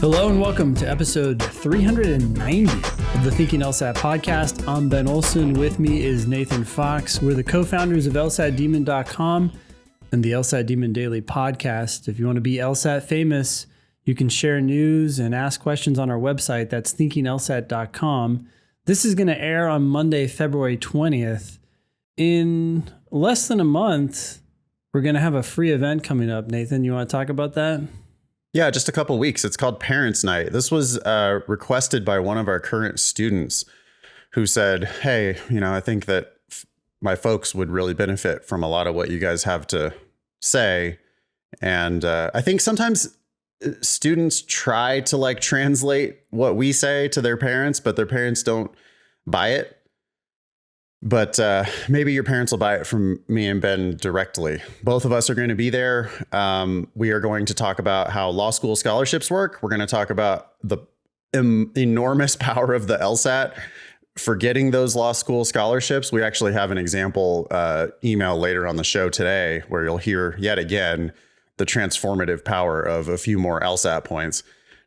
Hello and welcome to episode 390 of the Thinking LSAT podcast. I'm Ben Olson. With me is Nathan Fox. We're the co-founders of LSATdemon.com and the LSAT Demon Daily podcast. If you want to be LSAT famous, you can share news and ask questions on our website. That's thinkinglsat.com. This is going to air on Monday, February 20th. In less than a month, we're going to have a free event coming up. Nathan, you want to talk about that? Yeah, just a couple weeks. It's called Parents' Night. This was requested by one of our current students who said, hey, I think that my folks would really benefit from a lot of what you guys have to say. And I think sometimes students try to translate what we say to their parents, but their parents don't buy it. But maybe your parents will buy it from me and Ben directly. Both of us are going to be there. We are going to talk about how law school scholarships work. We're going to talk about the enormous power of the LSAT for getting those law school scholarships. We actually have an example email later on the show today where you'll hear yet again the transformative power of a few more LSAT points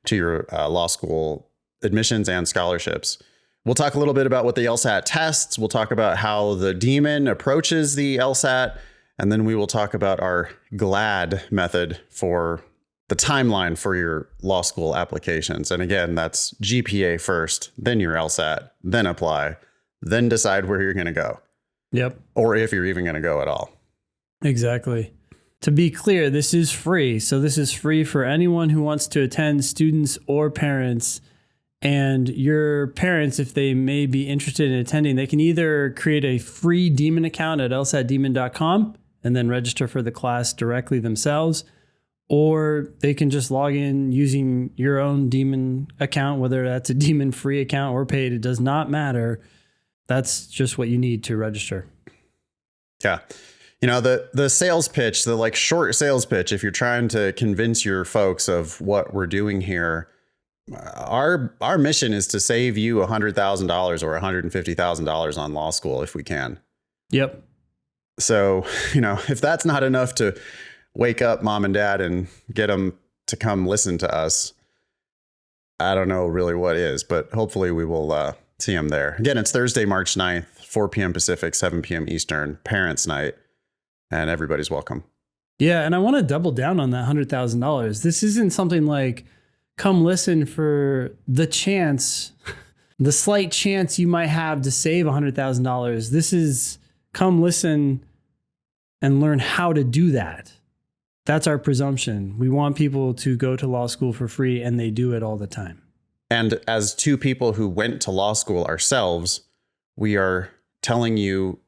to your law school admissions and scholarships. We'll talk a little bit about what the LSAT tests. We'll talk about how the Demon approaches the LSAT. And then we will talk about our GLAD method for the timeline for your law school applications. And again, that's GPA first, then your LSAT, then apply, then decide where you're going to go. Yep. Or if you're even going to go at all. Exactly. To be clear, this is free. So this is free for anyone who wants to attend, students or parents. And your parents, if they may be interested in attending, they can either create a free Demon account at lsatdemon.com and then register for the class directly themselves, or they can just log in using your own Demon account, whether that's a Demon free account or paid. It does not matter. That's just what you need to register. Yeah. The sales pitch, the short sales pitch, if you're trying to convince your folks of what we're doing here, our mission is to save you $100,000 or $150,000 on law school if we can. Yep. So, if that's not enough to wake up mom and dad and get them to come listen to us, I don't know really what is, but hopefully we will see them there. Again, it's Thursday, March 9th, 4 p.m. Pacific, 7 p.m. Eastern, Parents' Night, and everybody's welcome. Yeah. And I want to double down on that $100,000. This isn't something like, come listen for the chance, the slight chance you might have to save $100,000. This is come listen and learn how to do that. That's our presumption. We want people to go to law school for free, and they do it all the time. And as two people who went to law school ourselves, we are telling you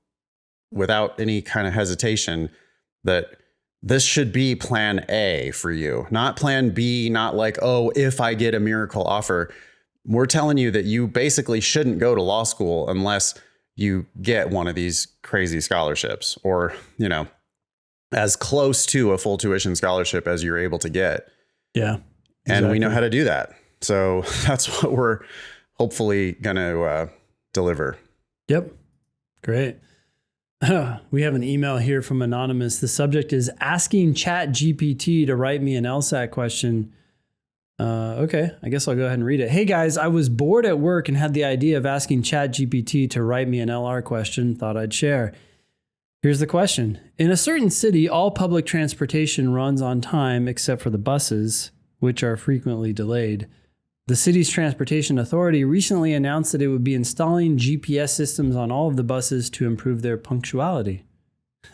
without any kind of hesitation that this should be plan A for you, not plan B, not if I get a miracle offer. We're telling you that you basically shouldn't go to law school unless you get one of these crazy scholarships or, as close to a full tuition scholarship as you're able to get. Yeah. Exactly. And we know how to do that. So that's what we're hopefully going to deliver. Yep. Great. We have an email here from Anonymous. The subject is asking ChatGPT to write me an LSAT question. Okay, I guess I'll go ahead and read it. Hey guys, I was bored at work and had the idea of asking ChatGPT to write me an LR question. Thought I'd share. Here's the question. In a certain city, all public transportation runs on time except for the buses, which are frequently delayed. The city's transportation authority recently announced that it would be installing GPS systems on all of the buses to improve their punctuality.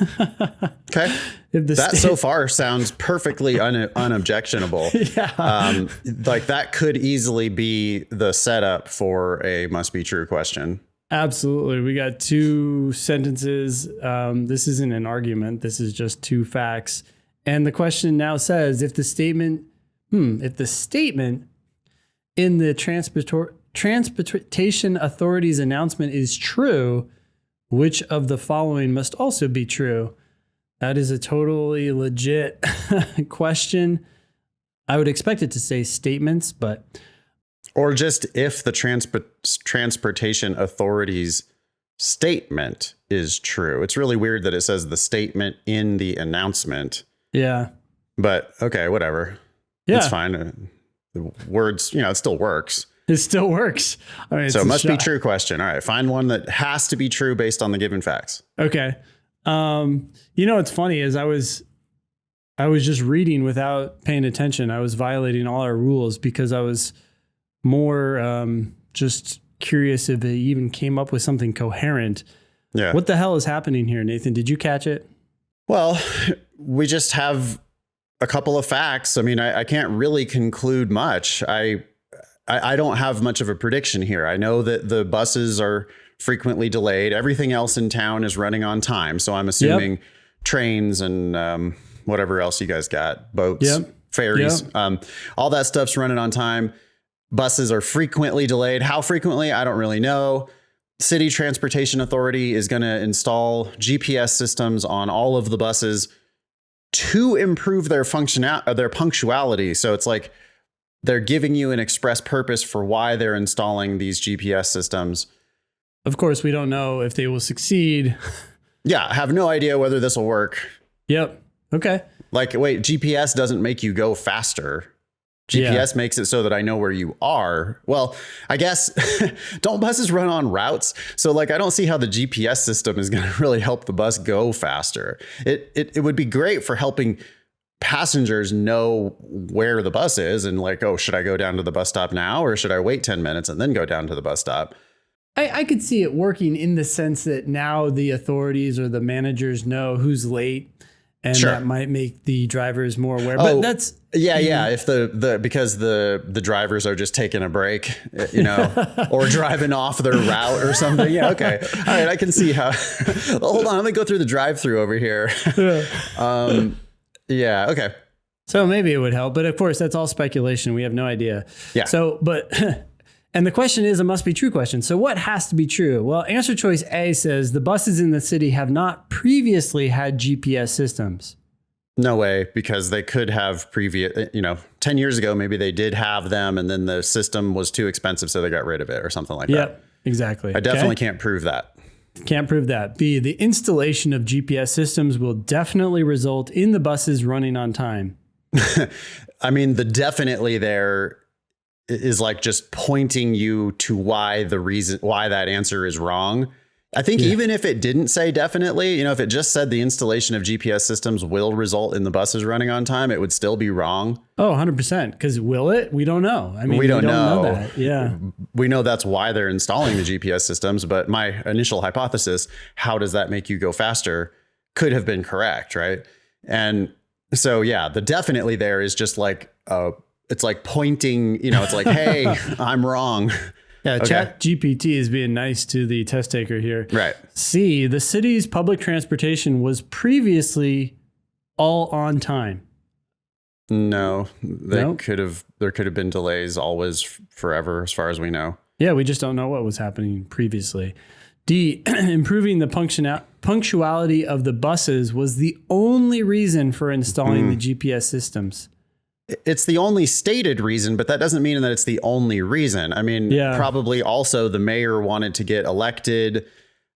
Okay. That so far sounds perfectly unobjectionable. Yeah. That could easily be the setup for a must be true question. Absolutely. We got two sentences. This isn't an argument. This is just two facts. And the question now says, if the statement in the Transportation Authority's announcement is true, which of the following must also be true? That is a totally legit question. I would expect it to say statements, but... Or just if the Transportation Authority's statement is true. It's really weird that it says the statement in the announcement. Yeah. But okay, whatever. Yeah. It's fine. the words, it still works. It still works. I mean, so it must be true question. All right. Find one that has to be true based on the given facts. Okay. What's funny is I was just reading without paying attention. I was violating all our rules because I was more just curious if it even came up with something coherent. Yeah. What the hell is happening here, Nathan? Did you catch it? Well, we just have a couple of facts. I mean, I can't really conclude much. I don't have much of a prediction here. I know that the buses are frequently delayed. Everything else in town is running on time. So I'm assuming trains and whatever else you guys got, boats, ferries, all that stuff's running on time. Buses are frequently delayed. How frequently? I don't really know. City Transportation Authority is going to install GPS systems on all of the buses to improve their punctuality. So it's like they're giving you an express purpose for why they're installing these GPS systems. Of course, we don't know if they will succeed. Yeah, I have no idea whether this will work. Yep. Okay. Like, wait, GPS doesn't make you go faster. GPS makes it so that I know where you are. Well, I guess, don't buses run on routes? So like, I don't see how the GPS system is going to really help the bus go faster. It would be great for helping passengers know where the bus is and like, oh, should I go down to the bus stop now or should I wait 10 minutes and then go down to the bus stop? I could see it working in the sense that now the authorities or the managers know who's late. And that might make the drivers more aware. But that's if because the drivers are just taking a break, or driving off their route or something. Yeah, okay. All right, I can see how. Hold on, let me go through the drive-through over here. Okay. So maybe it would help, but of course that's all speculation. We have no idea. Yeah. So, and the question is a must be true question. So what has to be true? Well, answer choice A says the buses in the city have not previously had GPS systems. No way, because they could have 10 years ago, maybe they did have them and then the system was too expensive. So they got rid of it or something like that. Yep, exactly. I definitely can't prove that. Can't prove that. B, the installation of GPS systems will definitely result in the buses running on time. I mean, the definitely there is like just pointing you to why that answer is wrong. I think even if it didn't say definitely, if it just said the installation of GPS systems will result in the buses running on time, it would still be wrong. Oh, 100%. Because will it? We don't know. I mean, we don't know that. Yeah. We know that's why they're installing the GPS systems. But my initial hypothesis, how does that make you go faster, could have been correct. Right. And so, the definitely there is just like, it's like pointing, it's like, hey, I'm wrong. Yeah, okay. ChatGPT is being nice to the test taker here. Right. C, the city's public transportation was previously all on time. No, there could have been delays always forever, as far as we know. Yeah, we just don't know what was happening previously. D, improving the punctuality of the buses was the only reason for installing the GPS systems. It's the only stated reason, but that doesn't mean that it's the only reason. I mean, probably also the mayor wanted to get elected.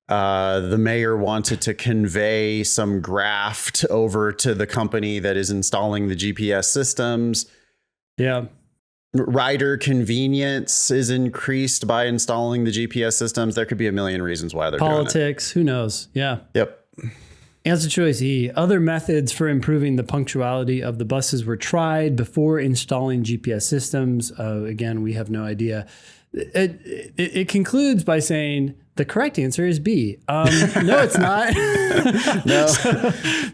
The mayor wanted to convey some graft over to the company that is installing the GPS systems. Yeah. Rider convenience is increased by installing the GPS systems. There could be a million reasons why they're politics. Who knows? Yeah. Yep. Answer choice E. Other methods for improving the punctuality of the buses were tried before installing GPS systems. Again, we have no idea. It concludes by saying the correct answer is B. No, it's not. No,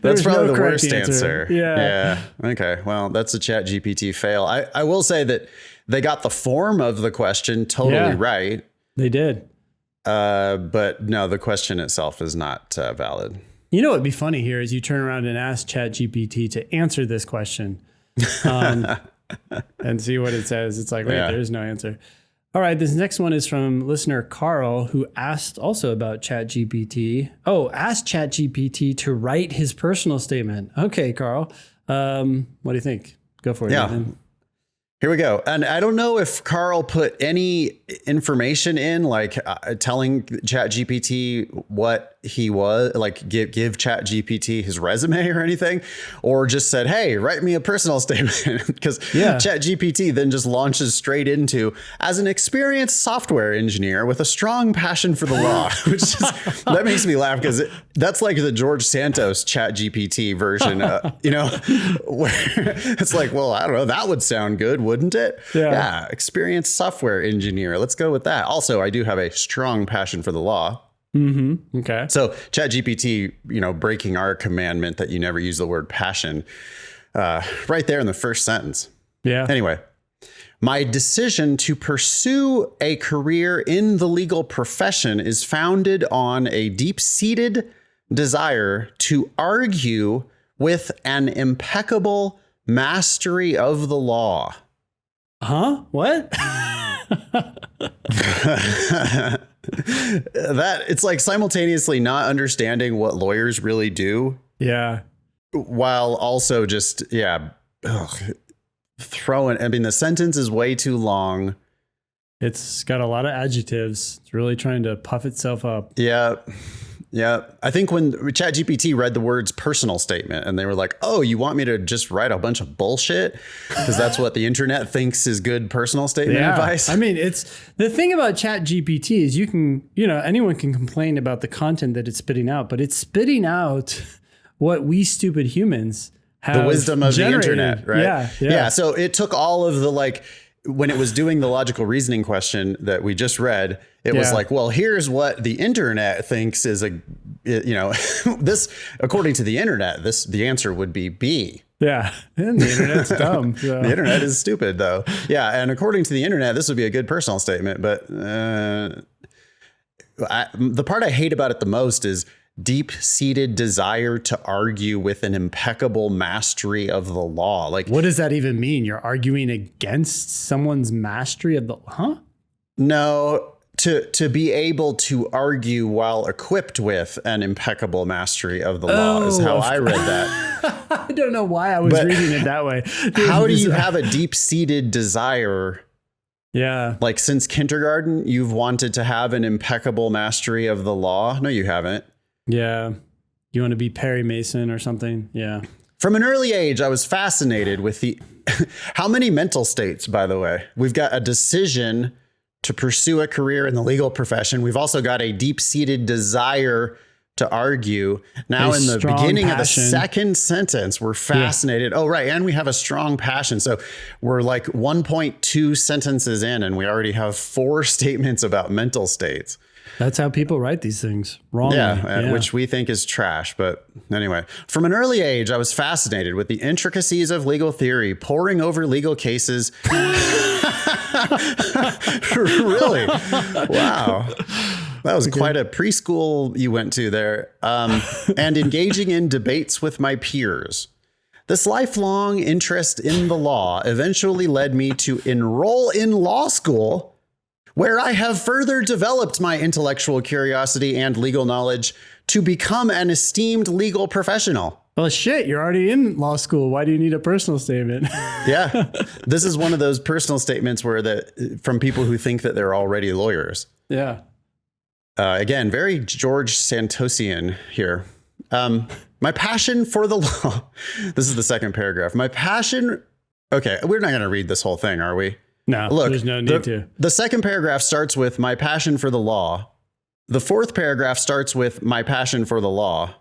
that's probably the worst answer. Yeah. Okay. Well, that's a ChatGPT fail. I will say that they got the form of the question totally right. They did. But no, the question itself is not valid. You know what'd be funny here is you turn around and ask ChatGPT to answer this question and see what it says. It's like, wait, there's no answer. All right, this next one is from listener Carl, who asked also about ChatGPT. Oh, asked ChatGPT to write his personal statement. Okay, Carl, what do you think? Go for it. Yeah. Nathan. Here we go. And I don't know if Carl put any information in, like telling ChatGPT what he was, like give ChatGPT his resume or anything, or just said, hey, write me a personal statement, because ChatGPT then just launches straight into, as an experienced software engineer with a strong passion for the law, which is, that makes me laugh, because that's like the George Santos ChatGPT version, you know, where it's like, well, I don't know, that would sound good, wouldn't it? Yeah, experienced software engineer. Let's go with that. Also, I do have a strong passion for the law. Mm-hmm. Okay. So ChatGPT, you know, breaking our commandment that you never use the word passion, right there in the first sentence. Yeah. Anyway, my decision to pursue a career in the legal profession is founded on a deep-seated desire to argue with an impeccable mastery of the law. Huh? What? That it's like simultaneously not understanding what lawyers really do. Yeah. While also just, throwing, I mean, the sentence is way too long. It's got a lot of adjectives. It's really trying to puff itself up. Yeah. Yeah. I think when ChatGPT read the words personal statement and they were like, oh, you want me to just write a bunch of bullshit? Because that's what the internet thinks is good personal statement advice. I mean, it's the thing about ChatGPT is anyone can complain about the content that it's spitting out, but it's spitting out what we stupid humans have. The wisdom of generated. the internet, right? Yeah. So it took all of the, when it was doing the logical reasoning question that we just read, it was like, well, here's what the internet thinks is this, according to the internet, the answer would be B. Yeah. And the internet's dumb. So. The internet is stupid, though. Yeah. And according to the internet, this would be a good personal statement. But the part I hate about it the most is deep-seated desire to argue with an impeccable mastery of the law. Like, what does that even mean? You're arguing against someone's mastery of the No, to be able to argue while equipped with an impeccable mastery of the law is how I read that. I don't know why I was reading it that way. How do you have a deep-seated desire? Yeah. Like, since kindergarten, you've wanted to have an impeccable mastery of the law? No, you haven't. Yeah. You want to be Perry Mason or something? Yeah. From an early age, I was fascinated with the... How many mental states, by the way? We've got a decision to pursue a career in the legal profession. We've also got a deep-seated desire to argue. Now, in the beginning of the second sentence, we're fascinated. Yeah. Oh, right. And we have a strong passion. So we're like 1.2 sentences in, and we already have 4 statements about mental states. That's how people write these things wrongly. Yeah, which we think is trash. But anyway, from an early age, I was fascinated with the intricacies of legal theory, poring over legal cases. Really? Wow. That was quite a preschool you went to there. And engaging in debates with my peers. This lifelong interest in the law eventually led me to enroll in law school, where I have further developed my intellectual curiosity and legal knowledge to become an esteemed legal professional. Well, shit, you're already in law school. Why do you need a personal statement? Yeah. This is one of those personal statements from people who think that they're already lawyers. Yeah. Again, very George Santosian here. My passion for the law. This is the second paragraph. My passion. Okay, we're not going to read this whole thing, are we? No, look, there's no need to. The second paragraph starts with my passion for the law. The fourth paragraph starts with my passion for the law.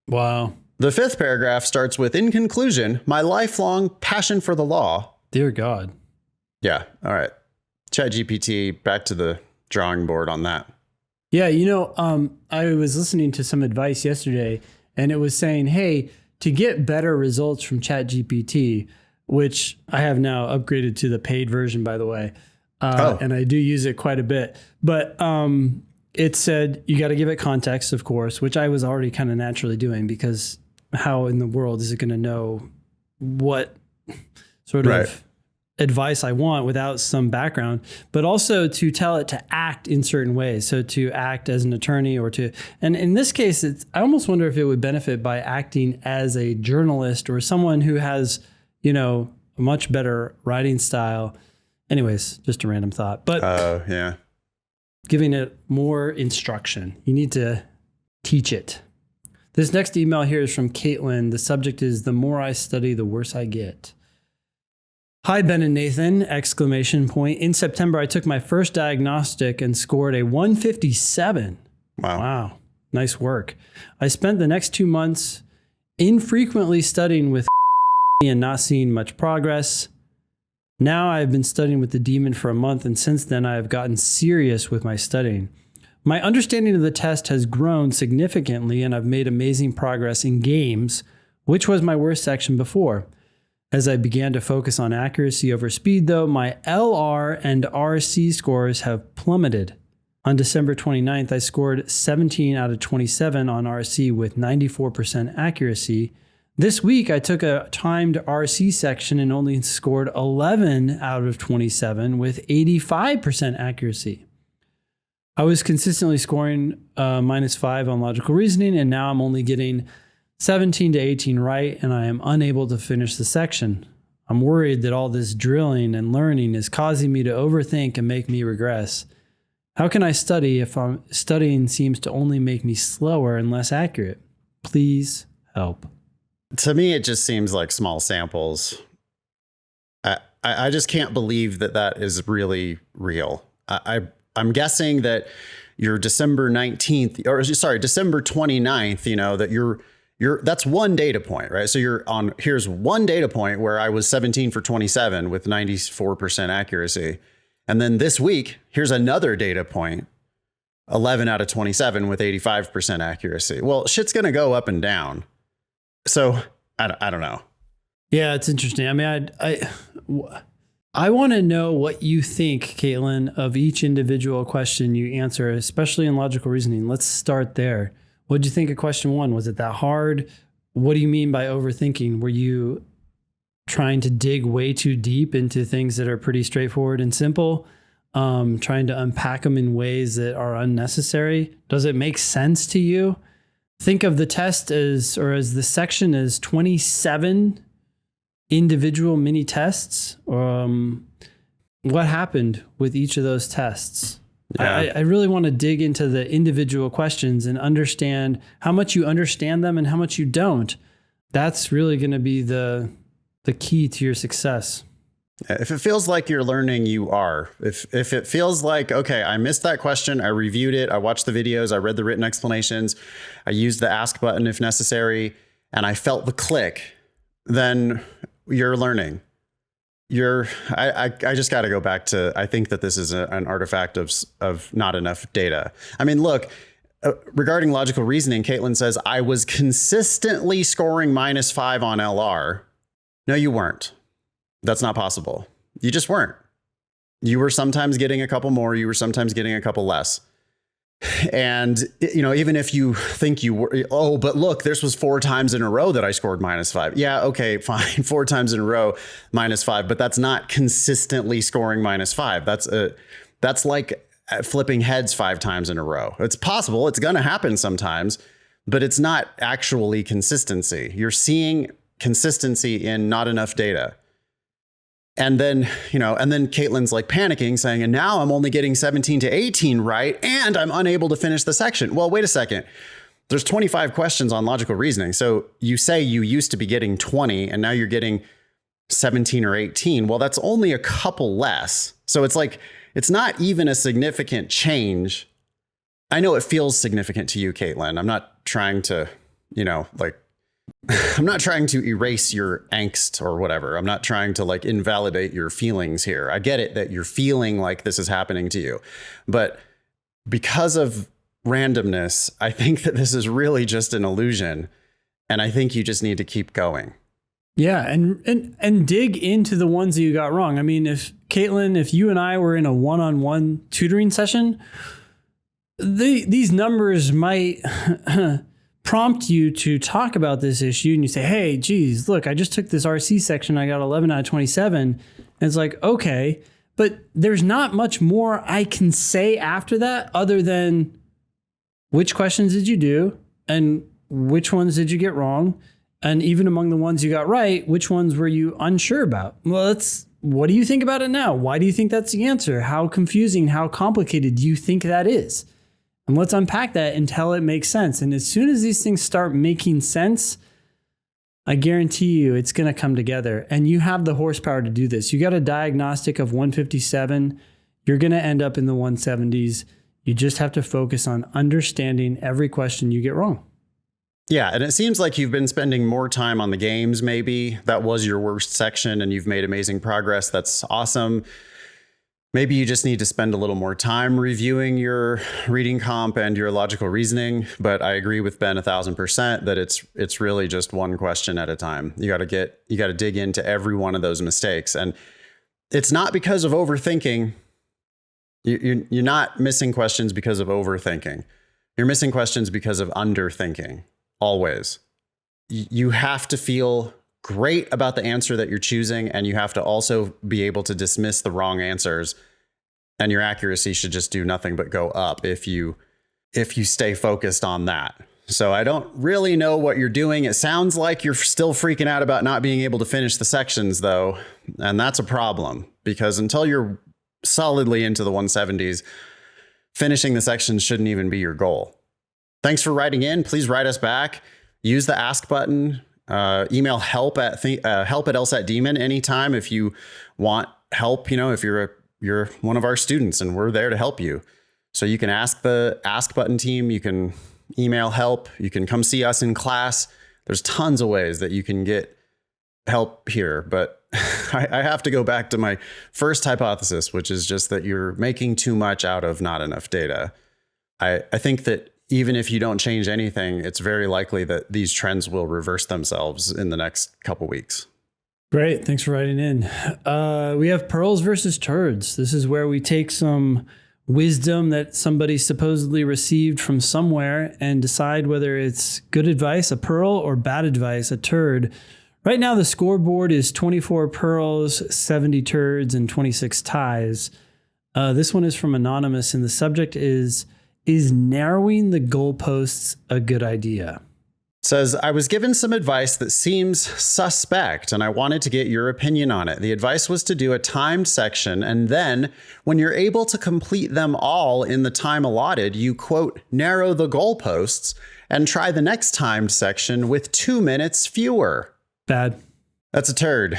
Wow. The fifth paragraph starts with, in conclusion, my lifelong passion for the law. Dear God. Yeah. All right. ChatGPT, back to the drawing board on that. Yeah. I was listening to some advice yesterday, and it was saying, hey, to get better results from ChatGPT, which I have now upgraded to the paid version, by the way. And I do use it quite a bit. But it said you got to give it context, of course, which I was already kind of naturally doing, because how in the world is it going to know what sort of advice I want without some background? But also to tell it to act in certain ways. So to act as an attorney, and in this case, I almost wonder if it would benefit by acting as a journalist or someone who has, a much better writing style. Anyways, just a random thought. But yeah, giving it more instruction. You need to teach it. This next email here is from Caitlin. The subject is, the more I study, the worse I get. Hi, Ben and Nathan, ! In September, I took my first diagnostic and scored a 157. Wow. Nice work. I spent the next 2 months infrequently studying with and not seeing much progress. Now I've been studying with the demon for a month, and since then I have gotten serious with my studying. My understanding of the test has grown significantly, and I've made amazing progress in games, which was my worst section before. As I began to focus on accuracy over speed, though, my LR and RC scores have plummeted. On December 29th, I scored 17 out of 27 on RC with 94% accuracy. This week, I took a timed RC section and only scored 11 out of 27 with 85% accuracy. I was consistently scoring -5 on logical reasoning, and now I'm only getting 17 to 18 right, and I am unable to finish the section. I'm worried that all this drilling and learning is causing me to overthink and make me regress. How can I study if studying seems to only make me slower and less accurate? Please help. To me, it just seems like small samples. I just can't believe that that is really real. I'm guessing that your December 19th, or sorry, December 29th, that that's one data point, right? So here's one data point where I was 17 for 27 with 94% accuracy. And then this week, here's another data point, 11 out of 27 with 85% accuracy. Well, shit's going to go up and down. So I don't know. Yeah, it's interesting. I mean, I want to know what you think, Caitlin, of each individual question you answer, especially in logical reasoning. Let's start there. What did you think of question 1? Was it that hard? What do you mean by overthinking? Were you trying to dig way too deep into things that are pretty straightforward and simple? Trying to unpack them in ways that are unnecessary? Does it make sense to you? Think of the test as the section as 27 individual mini tests. What happened with each of those tests? Yeah. I really want to dig into the individual questions and understand how much you understand them and how much you don't. That's really going to be the key to your success. If it feels like you're learning, you are. If it feels like, okay, I missed that question, I reviewed it, I watched the videos, I read the written explanations, I used the ask button if necessary, and I felt the click, then you're learning. I just got to go back to, I think that this is an artifact of not enough data. I mean, look, regarding logical reasoning, Caitlin says, I was consistently scoring -5 on LR. No, you weren't. That's not possible. You just weren't. You were sometimes getting a couple more. You were sometimes getting a couple less. And, even if you think you were, oh, but look, this was 4 times in a row that I scored -5. Yeah, okay, fine. 4 times in a row, -5, but that's not consistently scoring -5. That's like flipping heads 5 times in a row. It's possible. It's going to happen sometimes, but it's not actually consistency. You're seeing consistency in not enough data. And then, Caitlin's like panicking, saying, and now I'm only getting 17 to 18 right, and I'm unable to finish the section. Well, wait a second. There's 25 questions on logical reasoning. So you say you used to be getting 20 and now you're getting 17 or 18. Well, that's only a couple less. So it's like, it's not even a significant change. I know it feels significant to you, Caitlin. I'm not trying to, I'm not trying to erase your angst or whatever. I'm not trying to invalidate your feelings here. I get it that you're feeling like this is happening to you, but because of randomness, I think that this is really just an illusion. And I think you just need to keep going. Yeah. And dig into the ones that you got wrong. I mean, if you and I were in a one-on-one tutoring session, these numbers might prompt you to talk about this issue, and you say, hey, geez, look, I just took this RC section. I got 11 out of 27. And it's like, okay, but there's not much more I can say after that other than which questions did you do and which ones did you get wrong? And even among the ones you got right, which ones were you unsure about? Well, what do you think about it now? Why do you think that's the answer? How confusing, how complicated do you think that is? And let's unpack that until it makes sense. And as soon as these things start making sense, I guarantee you it's going to come together. And you have the horsepower to do this. You got a diagnostic of 157. You're going to end up in the 170s. You just have to focus on understanding every question you get wrong. Yeah, and it seems like you've been spending more time on the games, maybe. That was your worst section and you've made amazing progress. That's awesome. Maybe you just need to spend a little more time reviewing your reading comp and your logical reasoning. But I agree with Ben 1,000% that it's really just one question at a time. You got to dig into every one of those mistakes. And it's not because of overthinking. You're not missing questions because of overthinking. You're missing questions because of underthinking. Always. You have to feel great about the answer that you're choosing, and you have to also be able to dismiss the wrong answers, and your accuracy should just do nothing but go up if you stay focused on that. So I don't really know what you're doing. It sounds like you're still freaking out about not being able to finish the sections though, and that's a problem because until you're solidly into the 170s, finishing the sections shouldn't even be your goal. Thanks for writing in. Please write us back. Use the ask button. Email help at LSAT Demon anytime if you want help. If you're one of our students and we're there to help you. So you can ask the ask button team. You can email help. You can come see us in class. There's tons of ways that you can get help here. But I have to go back to my first hypothesis, which is just that you're making too much out of not enough data. I think that even if you don't change anything, it's very likely that these trends will reverse themselves in the next couple weeks. Great. Thanks for writing in. We have pearls versus turds. This is where we take some wisdom that somebody supposedly received from somewhere and decide whether it's good advice, a pearl, or bad advice, a turd. Right now, the scoreboard is 24 pearls, 70 turds, and 26 ties. This one is from Anonymous, and the subject is narrowing the goalposts a good idea? Says, I was given some advice that seems suspect, and I wanted to get your opinion on it. The advice was to do a timed section, and then when you're able to complete them all in the time allotted, you, quote, narrow the goalposts and try the next timed section with 2 minutes fewer. Bad. That's a turd.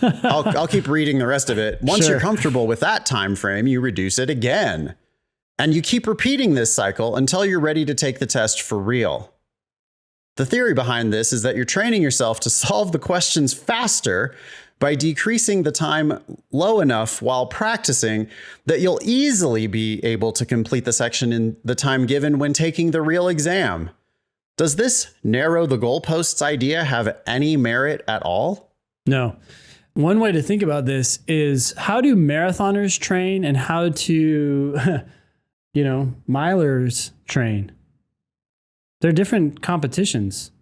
I'll keep reading the rest of it. Once Sure. You're comfortable with that time frame, you reduce it again. And you keep repeating this cycle until you're ready to take the test for real. The theory behind this is that you're training yourself to solve the questions faster by decreasing the time low enough while practicing that you'll easily be able to complete the section in the time given when taking the real exam. Does this narrow the goalposts idea have any merit at all? No. One way to think about this is how do marathoners train and how to, milers train? They're different competitions.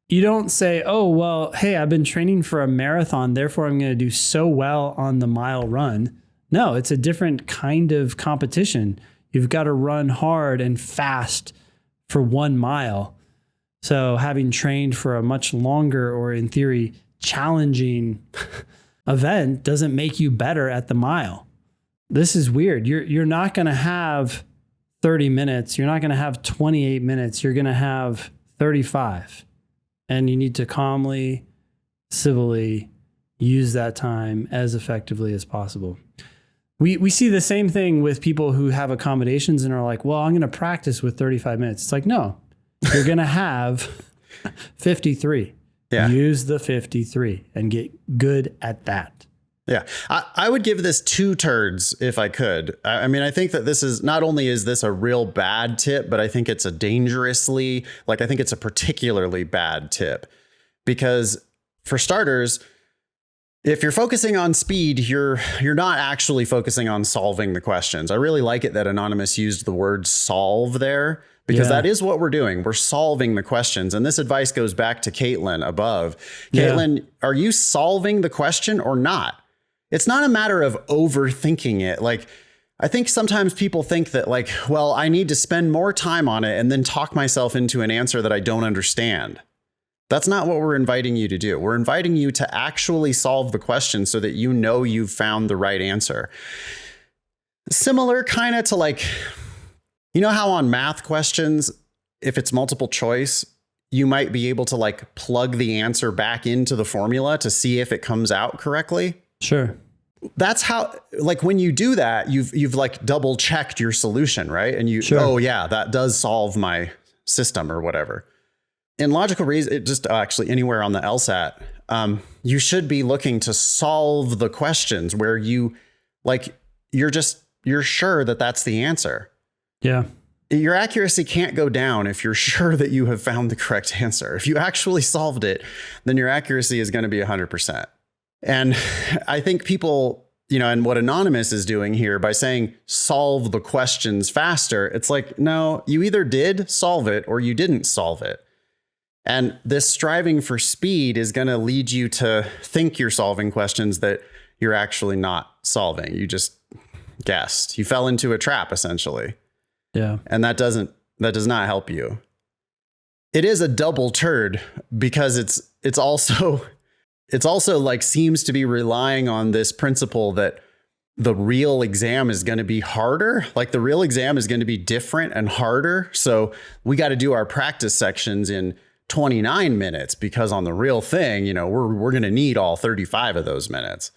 You don't say, oh, well, hey, I've been training for a marathon, therefore I'm going to do so well on the mile run. No, it's a different kind of competition. You've got to run hard and fast for 1 mile. So having trained for a much longer or in theory challenging event doesn't make you better at the mile. This is weird. You're not going to have 30 minutes. You're not going to have 28 minutes. You're going to have 35. And you need to calmly, civilly use that time as effectively as possible. We see the same thing with people who have accommodations and are like, well, I'm going to practice with 35 minutes. It's like, no, you're going to have 53. Yeah. Use the 53 and get good at that. Yeah, I would give this 2 turds if I could. I mean, I think that this is not only is this a real bad tip, but I think it's a particularly bad tip because for starters, if you're focusing on speed, you're not actually focusing on solving the questions. I really like it that Anonymous used the word solve there because that is what we're doing. We're solving the questions. And this advice goes back to Caitlin above. Caitlin, are you solving the question or not? It's not a matter of overthinking it. Like, I think sometimes people think that like, well, I need to spend more time on it and then talk myself into an answer that I don't understand. That's not what we're inviting you to do. We're inviting you to actually solve the question so that you know you've found the right answer. Similar kind of to like You know how on math questions, if it's multiple choice, you might be able to like plug the answer back into the formula to see if it comes out correctly? Sure. That's how, like when you do that, you've like double checked your solution, right? And you, Sure. oh yeah, that does solve my system or whatever. In logical reason, it just actually anywhere on the LSAT, you should be looking to solve the questions where you like, you're sure that that's the answer. Yeah. Your accuracy can't go down if you're sure that you have found the correct answer. If you actually solved it, then your accuracy is going to be 100%. And I think people, and what Anonymous is doing here by saying solve the questions faster, it's like, no, you either did solve it or you didn't solve it. And this striving for speed is going to lead you to think you're solving questions that you're actually not solving. You just guessed. You fell into a trap, essentially. Yeah. And that does not help you. It is a double turd because it's also like seems to be relying on this principle that the real exam is going to be harder. Like the real exam is going to be different and harder. So we got to do our practice sections in 29 minutes because on the real thing, we're going to need all 35 of those minutes.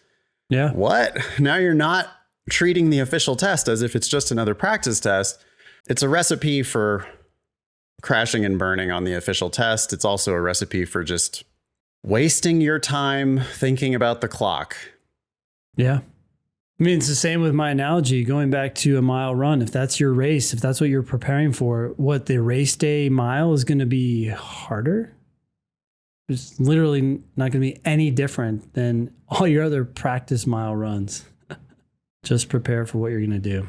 Yeah. What? Now you're not treating the official test as if it's just another practice test. It's a recipe for crashing and burning on the official test. It's also a recipe for just wasting your time thinking about the clock. Yeah. I mean, it's the same with my analogy, going back to a mile run. If that's your race, if that's what you're preparing for, what the race day mile is going to be harder. It's literally not going to be any different than all your other practice mile runs. Just prepare for what you're going to do.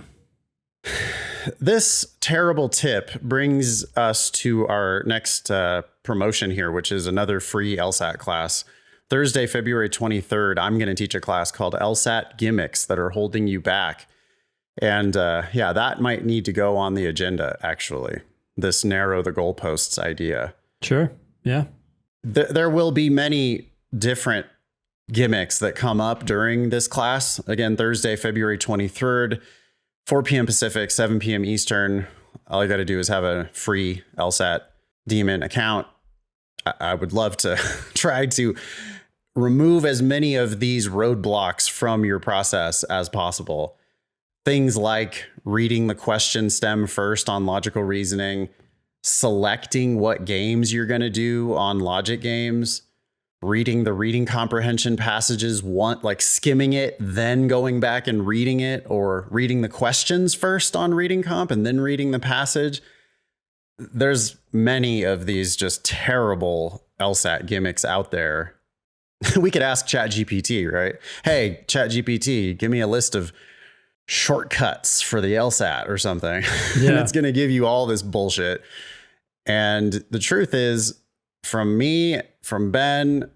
This terrible tip brings us to our next promotion here, which is another free LSAT class. Thursday, February 23rd, I'm going to teach a class called LSAT Gimmicks that are holding you back. And that might need to go on the agenda, actually, this narrow the goalposts idea. Sure. Yeah. There will be many different gimmicks that come up during this class. Again, Thursday, February 23rd, 4 p.m. Pacific, 7 p.m. Eastern. All you got to do is have a free LSAT Demon account. I would love to try to remove as many of these roadblocks from your process as possible. Things like reading the question stem first on logical reasoning, selecting what games you're going to do on logic games, reading the reading comprehension passages, like skimming it, then going back and reading it, or reading the questions first on reading comp and then reading the passage. There's many of these just terrible LSAT gimmicks out there. We could ask ChatGPT, right? Hey, ChatGPT, give me a list of shortcuts for the LSAT or something. Yeah. And it's going to give you all this bullshit. And the truth is, from me, from Ben,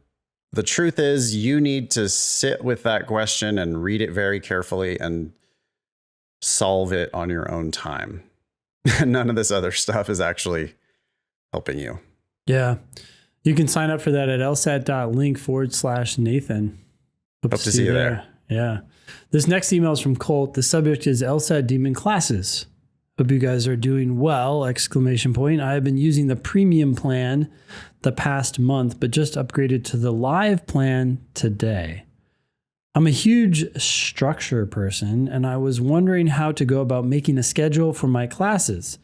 the truth is you need to sit with that question and read it very carefully and solve it on your own time. None of this other stuff is actually helping you. Yeah. You can sign up for that at lsat.link/Nathan. Hope to see you there. Yeah. This next email is from Colt. The subject is LSAT Demon Classes. Hope you guys are doing well, ! I have been using the premium plan the past month, but just upgraded to the live plan today. I'm a huge structure person, and I was wondering how to go about making a schedule for my classes.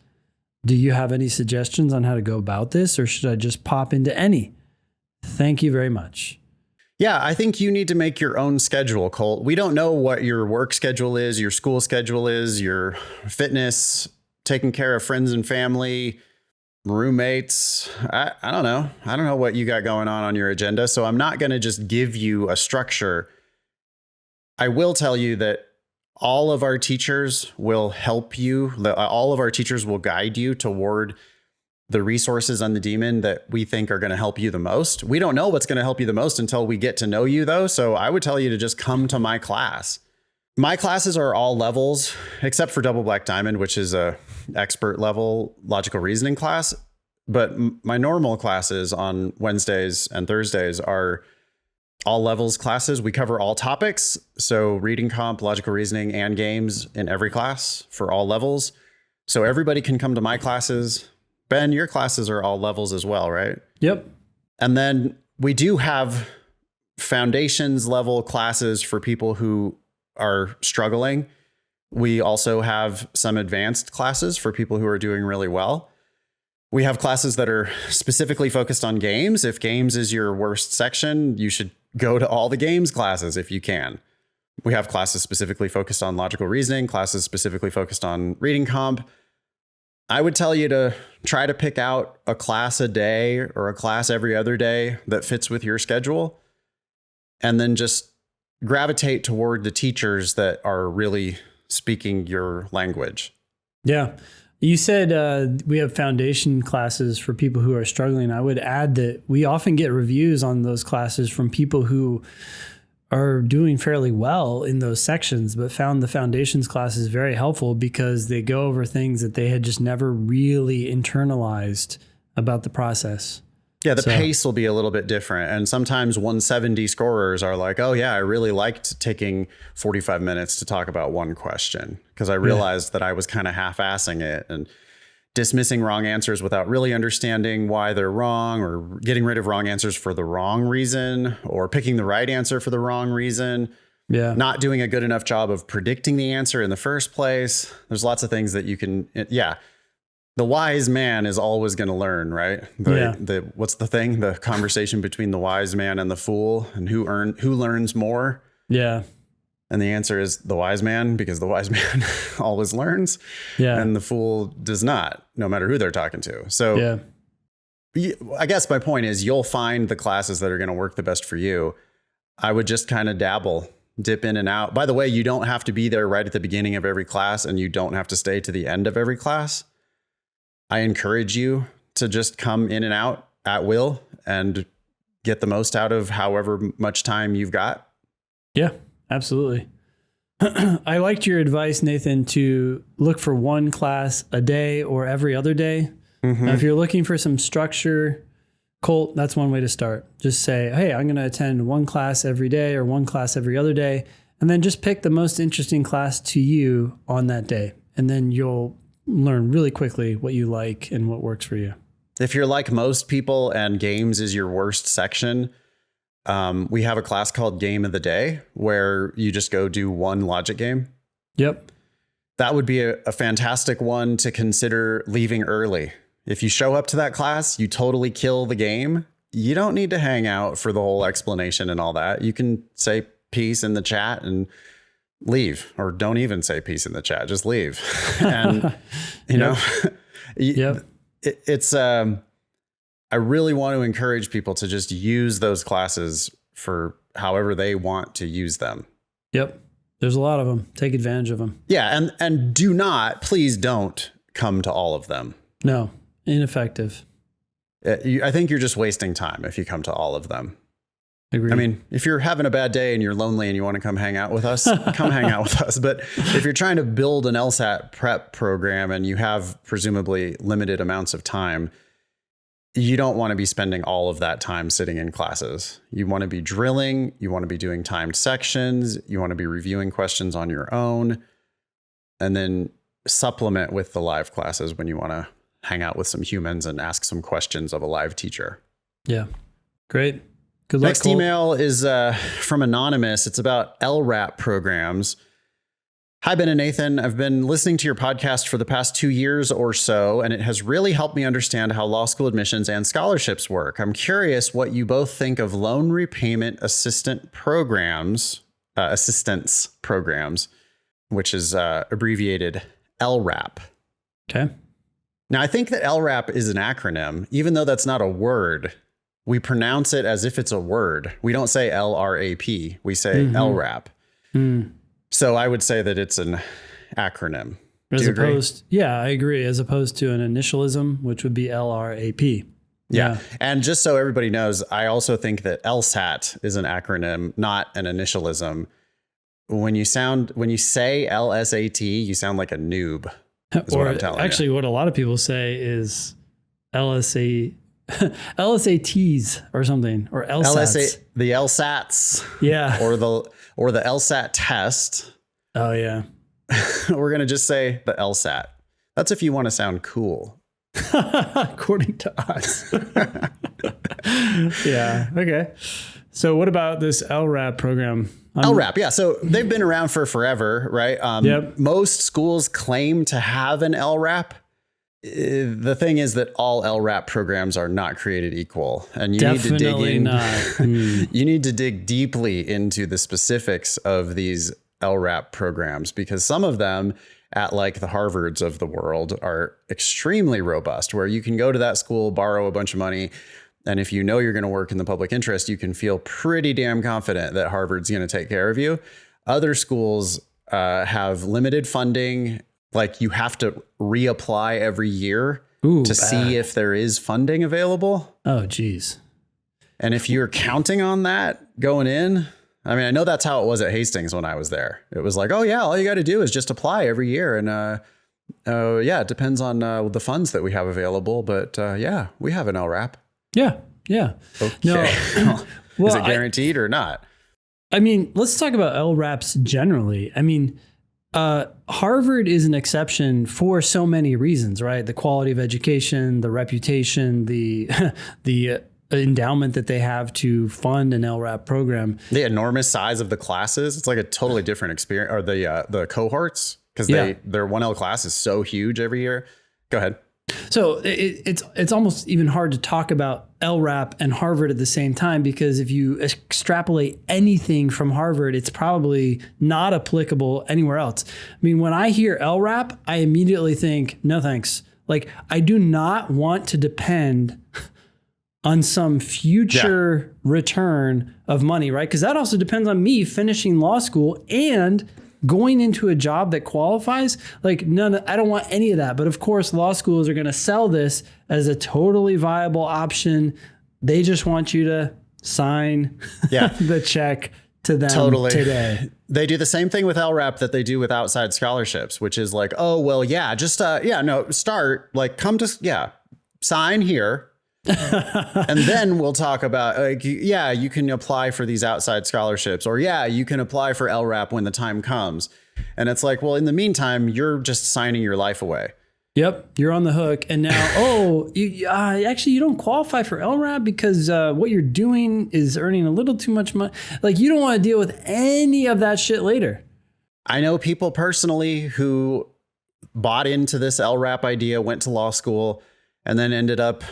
Do you have any suggestions on how to go about this, or should I just pop into any? Thank you very much. Yeah, I think you need to make your own schedule, Colt. We don't know what your work schedule is, your school schedule is, your fitness, taking care of friends and family, roommates. I don't know. I don't know what you got going on your agenda. So I'm not going to just give you a structure. I will tell you that all of our teachers will help you. All of our teachers will guide you toward the resources on the Demon that we think are going to help you the most. We don't know what's going to help you the most until we get to know you, though. So I would tell you to just come to my class. My classes are all levels, except for Double Black Diamond, which is a expert level logical reasoning class. But my normal classes on Wednesdays and Thursdays are all levels classes. We cover all topics. So reading comp, logical reasoning, and games in every class for all levels. So everybody can come to my classes. Ben, your classes are all levels as well, right? Yep. And then we do have foundations level classes for people who are struggling. We also have some advanced classes for people who are doing really well. We have classes that are specifically focused on games. If games is your worst section, you should go to all the games classes if you can. We have classes specifically focused on logical reasoning, classes specifically focused on reading comp. I would tell you to try to pick out a class a day or a class every other day that fits with your schedule, and then just gravitate toward the teachers that are really speaking your language. Yeah. You said we have foundation classes for people who are struggling. I would add that we often get reviews on those classes from people who are doing fairly well in those sections, but found the foundations classes very helpful because they go over things that they had just never really internalized about the process. Yeah, the pace will be a little bit different. And sometimes 170 scorers are like, oh yeah, I really liked taking 45 minutes to talk about one question because I realized that I was kind of half-assing it and dismissing wrong answers without really understanding why they're wrong, or getting rid of wrong answers for the wrong reason, or picking the right answer for the wrong reason. Yeah. Not doing a good enough job of predicting the answer in the first place. There's lots of things that you can, the wise man is always going to learn, right? What's the thing? The conversation between the wise man and the fool, and who learns more? Yeah. And the answer is the wise man, because the wise man always learns, and the fool does not, no matter who they're talking to. So I guess my point is you'll find the classes that are going to work the best for you. I would just kind of dip in and out. By the way, you don't have to be there right at the beginning of every class, and you don't have to stay to the end of every class. I encourage you to just come in and out at will and get the most out of however much time you've got. Yeah, absolutely. I liked your advice, Nathan, to look for one class a day or every other day. Now, if you're looking for some structure, Colt, that's one way to start. Just say, hey, I'm going to attend one class every day or one class every other day, and then just pick the most interesting class to you on that day. And then you'll learn really quickly what you like and what works for you. If you're like most people and games is your worst section, we have a class called Game of the Day where you just go do one logic game. Yep. That would be a fantastic one to consider leaving early. If you show up to that class, you totally kill the game. You don't need to hang out for the whole explanation and all that. You can say peace in the chat and leave, or don't even say peace in the chat, just leave. And it's I really want to encourage people to just use those classes for however they want to use them. Yep. There's a lot of them. Take advantage of them. Yeah. And please don't come to all of them. No, ineffective. I think you're just wasting time if you come to all of them. Agreed. I mean, if you're having a bad day and you're lonely and you want to come hang out with us, come hang out with us. But if you're trying to build an LSAT prep program and you have presumably limited amounts of time, you don't want to be spending all of that time sitting in classes. You want to be drilling. You want to be doing timed sections. You want to be reviewing questions on your own, and then supplement with the live classes when you want to hang out with some humans and ask some questions of a live teacher. Yeah. Great. Good luck. Next email is from Anonymous. It's about LRAP programs. Hi, Ben and Nathan. I've been listening to your podcast for the past 2 years or so, and it has really helped me understand how law school admissions and scholarships work. I'm curious what you both think of Loan Repayment Assistance Programs, which is abbreviated LRAP. Okay. Now, I think that LRAP is an acronym, even though that's not a word. We pronounce it as if it's a word. We don't say LRAP. We say LRAP. So I would say that it's an acronym. As opposed, yeah, I agree. As opposed to an initialism, which would be LRAP. Yeah. And just so everybody knows, I also think that LSAT is an acronym, not an initialism. When you say LSAT, you sound like a noob. Or actually, what a lot of people say is LSATs or something, or LSATs. The LSATs. Yeah. Or the LSAT test. Oh yeah. We're going to just say the LSAT. That's if you want to sound cool. According to us. Yeah. Okay. So what about this LRAP program? LRAP, yeah. So they've been around for forever, right? Yep. Most schools claim to have an LRAP. The thing is that all LRAP programs are not created equal, and you need to dig in. You need to dig deeply into the specifics of these LRAP programs, because some of them at like the Harvards of the world are extremely robust, where you can go to that school, borrow a bunch of money, and if you know you're going to work in the public interest, you can feel pretty damn confident that Harvard's going to take care of you. Other schools have limited funding. Like you have to reapply every year to see if there is funding available. Oh, geez. And if you're counting on that going in, I mean, I know that's how it was at Hastings when I was there. It was like, oh yeah, all you got to do is just apply every year. And yeah, it depends on the funds that we have available. But yeah, we have an LRAP. Yeah. Yeah. Okay. No. Well, is it guaranteed or not? I mean, let's talk about LRAPs generally. I mean, Harvard is an exception for so many reasons, right? The quality of education, the reputation, the endowment that they have to fund an LRAP program. The enormous size of the classes. It's like a totally different experience, or the cohorts, because their 1L class is so huge every year. Go ahead. So it's almost even hard to talk about LRAP and Harvard at the same time, because if you extrapolate anything from Harvard, it's probably not applicable anywhere else. I mean, when I hear LRAP, I immediately think, no thanks. Like, I do not want to depend on some future return of money, right? Because that also depends on me finishing law school and going into a job that qualifies. Like, I don't want any of that. But of course, law schools are going to sell this as a totally viable option. They just want you to sign the check to them today. They do the same thing with LRAP that they do with outside scholarships, which is like, oh, well, yeah, just, start, like, sign here. And then we'll talk about, like, yeah, you can apply for these outside scholarships, or yeah, you can apply for LRAP when the time comes. And it's like, well, in the meantime, you're just signing your life away. Yep, you're on the hook. And now, you don't qualify for LRAP because what you're doing is earning a little too much money. Like, you don't want to deal with any of that shit later. I know people personally who bought into this LRAP idea, went to law school, and then ended up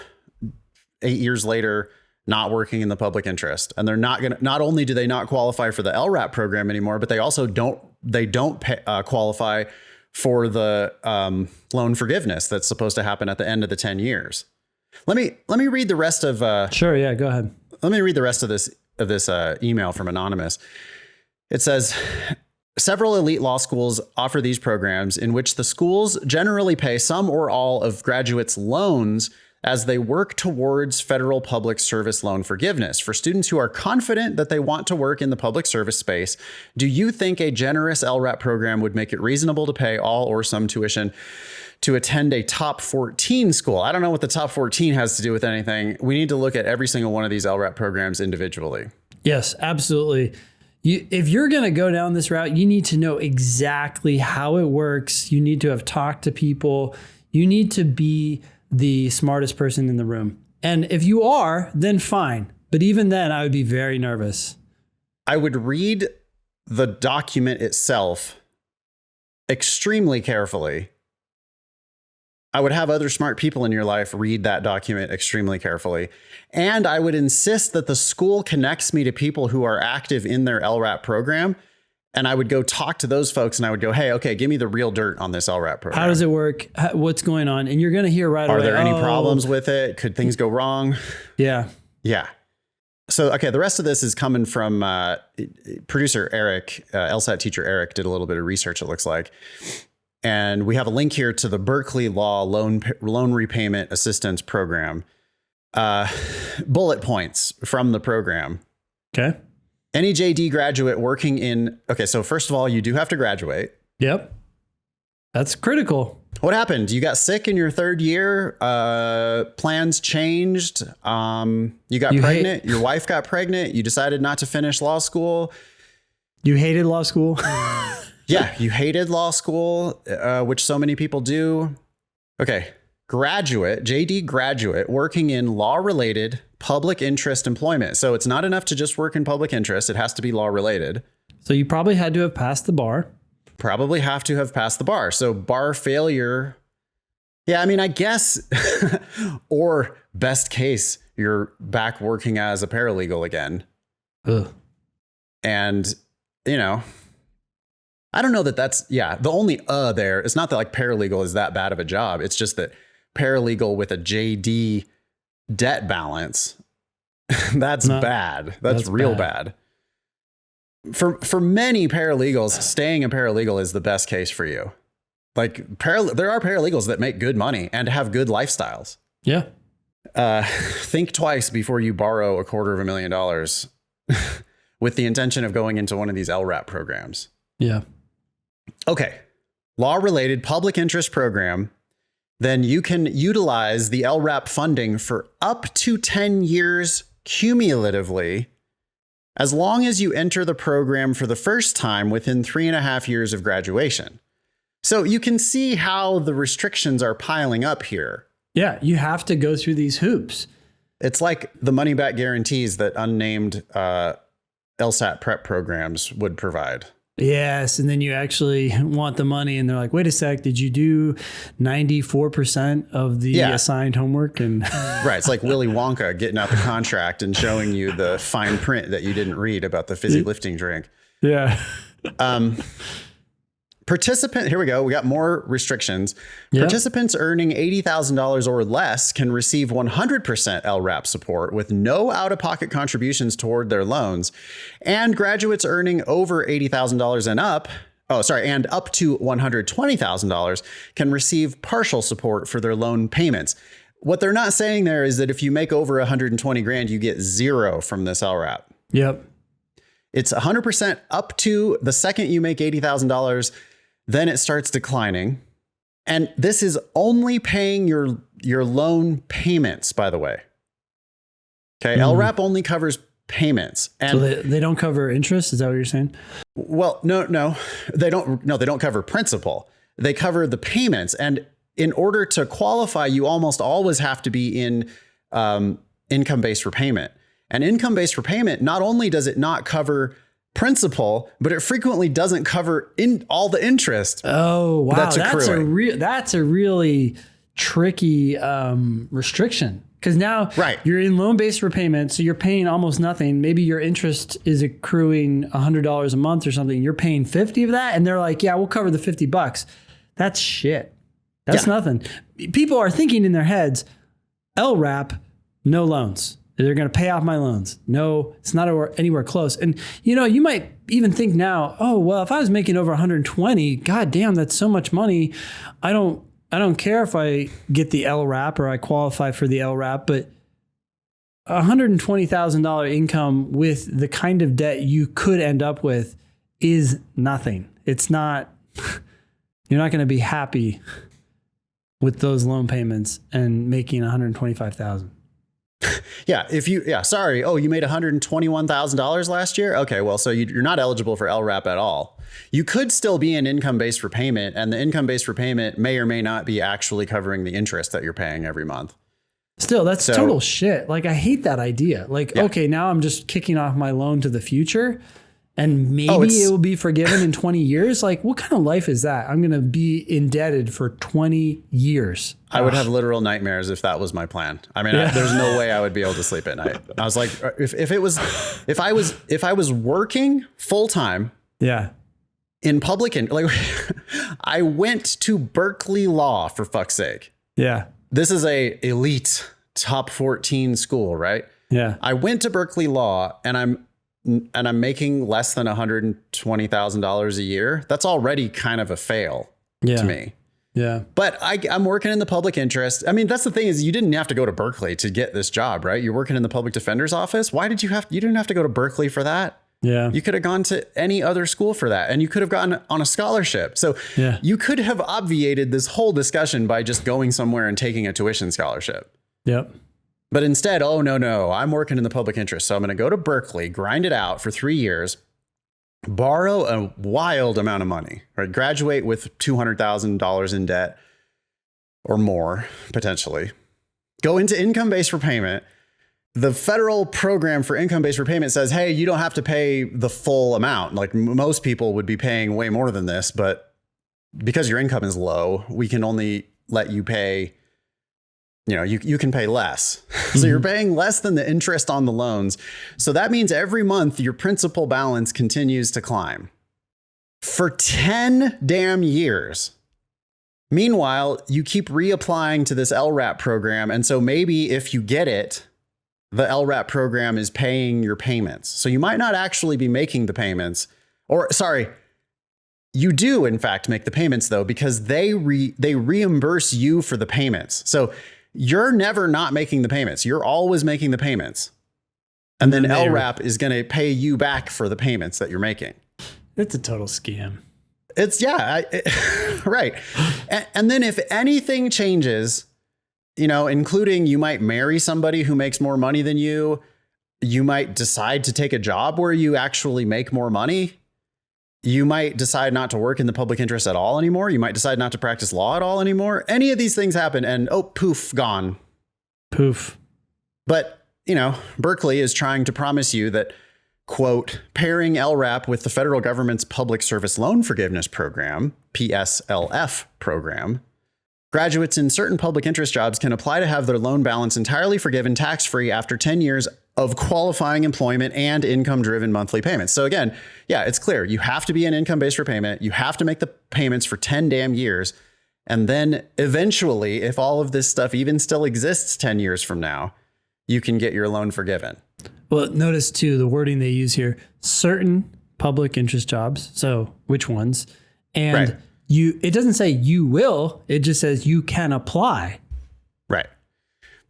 8 years later not working in the public interest. And they're not only do they not qualify for the LRAP program anymore, but they also don't qualify for the loan forgiveness that's supposed to happen at the end of the 10 years. Let me read the rest of sure, yeah, go ahead. Let me read the rest of this email from Anonymous. It says, several elite law schools offer these programs in which the schools generally pay some or all of graduates' loans as they work towards federal public service loan forgiveness. For students who are confident that they want to work in the public service space, do you think a generous LRAP program would make it reasonable to pay all or some tuition to attend a top 14 school? I don't know what the top 14 has to do with anything. We need to look at every single one of these LRAP programs individually. Yes, absolutely. If you're going to go down this route, you need to know exactly how it works. You need to have talked to people. You need to be the smartest person in the room. And if you are, then fine. But even then, I would be very nervous. I would read the document itself extremely carefully. I would have other smart people in your life read that document extremely carefully. And I would insist that the school connects me to people who are active in their LRAP program. And I would go talk to those folks and I would go, hey, okay, give me the real dirt on this LRAP program. How does it work? What's going on? And you're going to hear away. Are there any problems with it? Could things go wrong? Yeah. Yeah. So, okay, the rest of this is coming from producer Eric, LSAT teacher Eric did a little bit of research, it looks like. And we have a link here to the Berkeley Law Loan Repayment Assistance Program. Bullet points from the program. Okay. Any JD graduate working in... Okay, so first of all, you do have to graduate. Yep. That's critical. What happened? You got sick in your third year? Plans changed? You got pregnant? Your wife got pregnant? You decided not to finish law school? You hated law school? Yeah, you hated law school, which so many people do. Okay. Graduate, JD graduate, working in law-related public interest employment. So it's not enough to just work in public interest. It has to be law-related. So you probably had to have passed the bar. Probably have to have passed the bar. So bar failure. Yeah, I mean, I guess, or best case, you're back working as a paralegal again. Ugh. And, you know, I don't know that that's, the only there, it's not that like paralegal is that bad of a job. It's just that paralegal with a JD debt balance, that's bad. That's real bad. For many paralegals, staying a paralegal is the best case for you. Like there are paralegals that make good money and have good lifestyles. Yeah. Think twice before you borrow $250,000 with the intention of going into one of these LRAP programs. Yeah. Okay. Law-related public interest program. Then you can utilize the LRAP funding for up to 10 years cumulatively, as long as you enter the program for the first time within 3.5 years of graduation. So you can see how the restrictions are piling up here. Yeah, you have to go through these hoops. It's like the money back guarantees that unnamed LSAT prep programs would provide. Yes, and then you actually want the money, and they're like, "Wait a sec, did you do 94% of the assigned homework?" And right, it's like Willy Wonka getting out the contract and showing you the fine print that you didn't read about the fizzy lifting drink. Yeah. Participant, here we go. We got more restrictions. Yep. Participants earning $80,000 or less can receive 100% LRAP support with no out-of-pocket contributions toward their loans. And graduates earning over $80,000 and up, and up to $120,000 can receive partial support for their loan payments. What they're not saying there is that if you make over 120 grand, you get zero from this LRAP. Yep. It's 100% up to the second you make $80,000. Then it starts declining. And this is only paying your loan payments, by the way. Okay. LRAP only covers payments. And so they don't cover interest. Is that what you're saying? Well, no, they don't. No, they don't cover principal. They cover the payments. And in order to qualify, you almost always have to be in income-based repayment. And income-based repayment, not only does it not cover principal, but it frequently doesn't cover in all the interest. Oh, wow. That's a really tricky restriction, because now you're in loan-based repayment. So you're paying almost nothing. Maybe your interest is accruing $100 a month or something. You're paying 50 of that. And they're like, yeah, we'll cover the $50. That's shit. That's nothing. People are thinking in their heads, LRAP, no loans. They're going to pay off my loans. No, it's not anywhere close. And, you might even think now, oh, well, if I was making over 120, God damn, that's so much money. I don't care if I get the LRAP or I qualify for the LRAP, but $120,000 income with the kind of debt you could end up with is nothing. It's not, you're not going to be happy with those loan payments and making $125,000. Yeah. Sorry. Oh, you made $121,000 last year. Okay. Well, so you're not eligible for LRAP at all. You could still be in income-based repayment, and the income-based repayment may or may not be actually covering the interest that you're paying every month. Still, that's total shit. Like, I hate that idea. Like, okay, now I'm just kicking off my loan to the future, and maybe it will be forgiven in 20 years. Like, what kind of life is that? I'm going to be indebted for 20 years. I would have literal nightmares if that was my plan. I mean, there's no way I would be able to sleep at night. I was like, if I was working full time, in public, and like, I went to Berkeley Law, for fuck's sake. Yeah, this is a elite top 14 school, right? Yeah, I went to Berkeley Law, and I'm making less than $120,000 a year. That's already kind of a fail to me. Yeah. But I'm working in the public interest. I mean, that's the thing, is you didn't have to go to Berkeley to get this job, right? You're working in the public defender's office. Why did you didn't have to go to Berkeley for that? Yeah. You could have gone to any other school for that, and you could have gotten on a scholarship. So you could have obviated this whole discussion by just going somewhere and taking a tuition scholarship. Yep. But instead, oh, no, I'm working in the public interest. So I'm going to go to Berkeley, grind it out for 3 years, borrow a wild amount of money, right? Graduate with $200,000 in debt, or more, potentially, go into income-based repayment. The federal program for income-based repayment says, hey, you don't have to pay the full amount. Like most people would be paying way more than this, but because your income is low, we can only let you pay, you can pay less. So you're paying less than the interest on the loans. So that means every month your principal balance continues to climb for 10 damn years. Meanwhile, you keep reapplying to this LRAP program. And so maybe if you get it, the LRAP program is paying your payments. So you might not actually be making the payments, or sorry, you do in fact make the payments though, because they reimburse you for the payments. So you're never not making the payments. You're always making the payments. And then LRAP is going to pay you back for the payments that you're making. It's a total scam. It's right. And then if anything changes, including you might marry somebody who makes more money than you, you might decide to take a job where you actually make more money. You might decide not to work in the public interest at all anymore. You might decide not to practice law at all anymore. Any of these things happen and poof, gone. Poof. But, Berkeley is trying to promise you that, quote, pairing LRAP with the federal government's Public Service Loan Forgiveness Program, PSLF program, graduates in certain public interest jobs can apply to have their loan balance entirely forgiven tax-free after 10 years of qualifying employment and income-driven monthly payments. So again, it's clear. You have to be in income-based repayment. You have to make the payments for 10 damn years. And then eventually, if all of this stuff even still exists 10 years from now, you can get your loan forgiven. Well, notice too, the wording they use here, certain public interest jobs. So which ones? And right. It doesn't say you will, it just says you can apply. Right.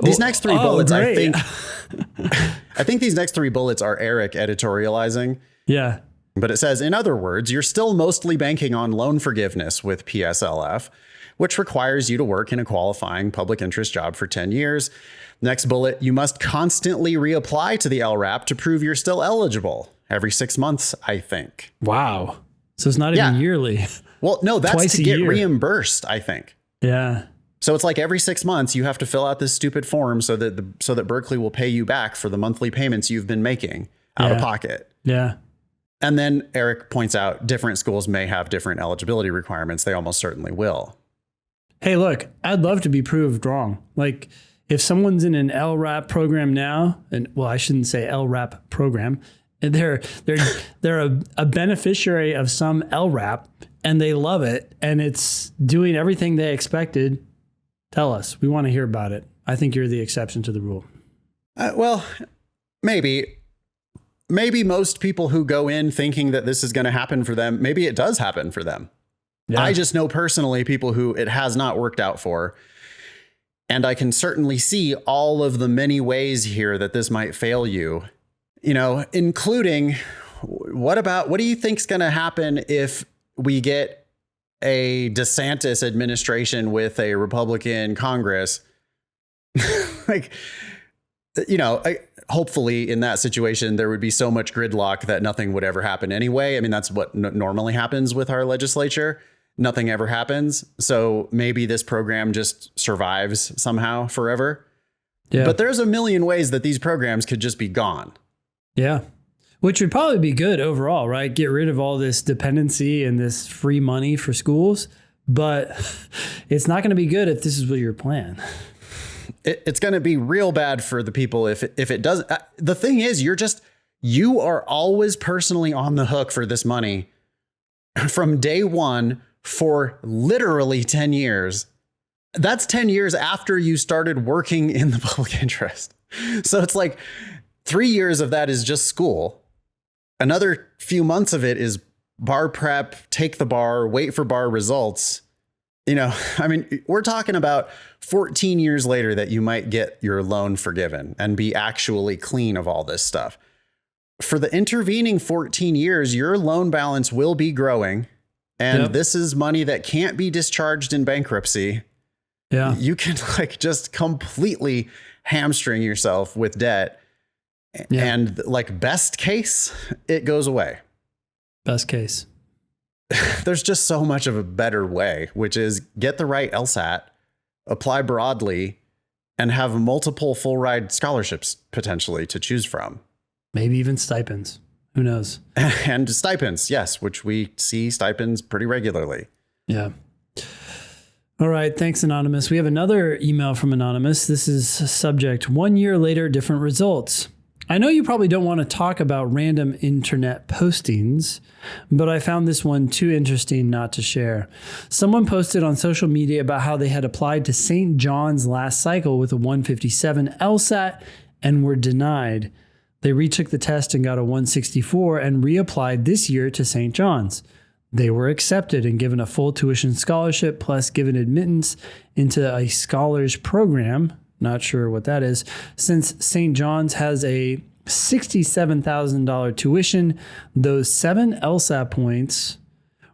These next three bullets, great. I think these next three bullets are Eric editorializing. Yeah. But it says, in other words, you're still mostly banking on loan forgiveness with PSLF, which requires you to work in a qualifying public interest job for 10 years. Next bullet, you must constantly reapply to the LRAP to prove you're still eligible every 6 months, I think. Wow. So it's not even yearly. Well, no, that's Twice to a get year. Reimbursed, I think. Yeah. So it's like every 6 months you have to fill out this stupid form so that Berkeley will pay you back for the monthly payments you've been making out of pocket. Yeah. And then Eric points out different schools may have different eligibility requirements. They almost certainly will. Hey, look, I'd love to be proved wrong. Like if someone's in an LRAP program now, and well, I shouldn't say LRAP program, and they're a beneficiary of some LRAP and they love it and it's doing everything they expected. Tell us. We want to hear about it. I think you're the exception to the rule. Well, maybe most people who go in thinking that this is going to happen for them, maybe it does happen for them. Yeah. I just know personally people who it has not worked out for. And I can certainly see all of the many ways here that this might fail you, including what do you think is going to happen if we get a DeSantis administration with a Republican Congress? Hopefully in that situation, there would be so much gridlock that nothing would ever happen anyway. I mean, that's what normally happens with our legislature. Nothing ever happens. So maybe this program just survives somehow forever. Yeah. But there's a million ways that these programs could just be gone. Yeah. Which would probably be good overall, right? Get rid of all this dependency and this free money for schools. But it's not going to be good if this is what your plan. It's going to be real bad for the people if it does. The thing is, you are always personally on the hook for this money from day one for literally 10 years. That's 10 years after you started working in the public interest. So it's like 3 years of that is just school. Another few months of it is bar prep, take the bar, wait for bar results. We're talking about 14 years later that you might get your loan forgiven and be actually clean of all this stuff. For the intervening 14 years, your loan balance will be growing. And this is money that can't be discharged in bankruptcy. Yeah. You can just completely hamstring yourself with debt. Yeah. And best case, it goes away. Best case. There's just so much of a better way, which is get the right LSAT apply broadly, and have multiple full ride scholarships potentially to choose from. Maybe even stipends. Who knows? And stipends, yes, which we see stipends pretty regularly. Yeah. All right. Thanks, Anonymous. We have another email from Anonymous. This is subject 1 year later, different results. I know you probably don't want to talk about random internet postings, but I found this one too interesting not to share. Someone posted on social media about how they had applied to St. John's last cycle with a 157 LSAT and were denied. They retook the test and got a 164 and reapplied this year to St. John's. They were accepted and given a full tuition scholarship plus given admittance into a scholars program. Not sure what that is. Since St. John's has a $67,000 tuition, those 7 LSAT points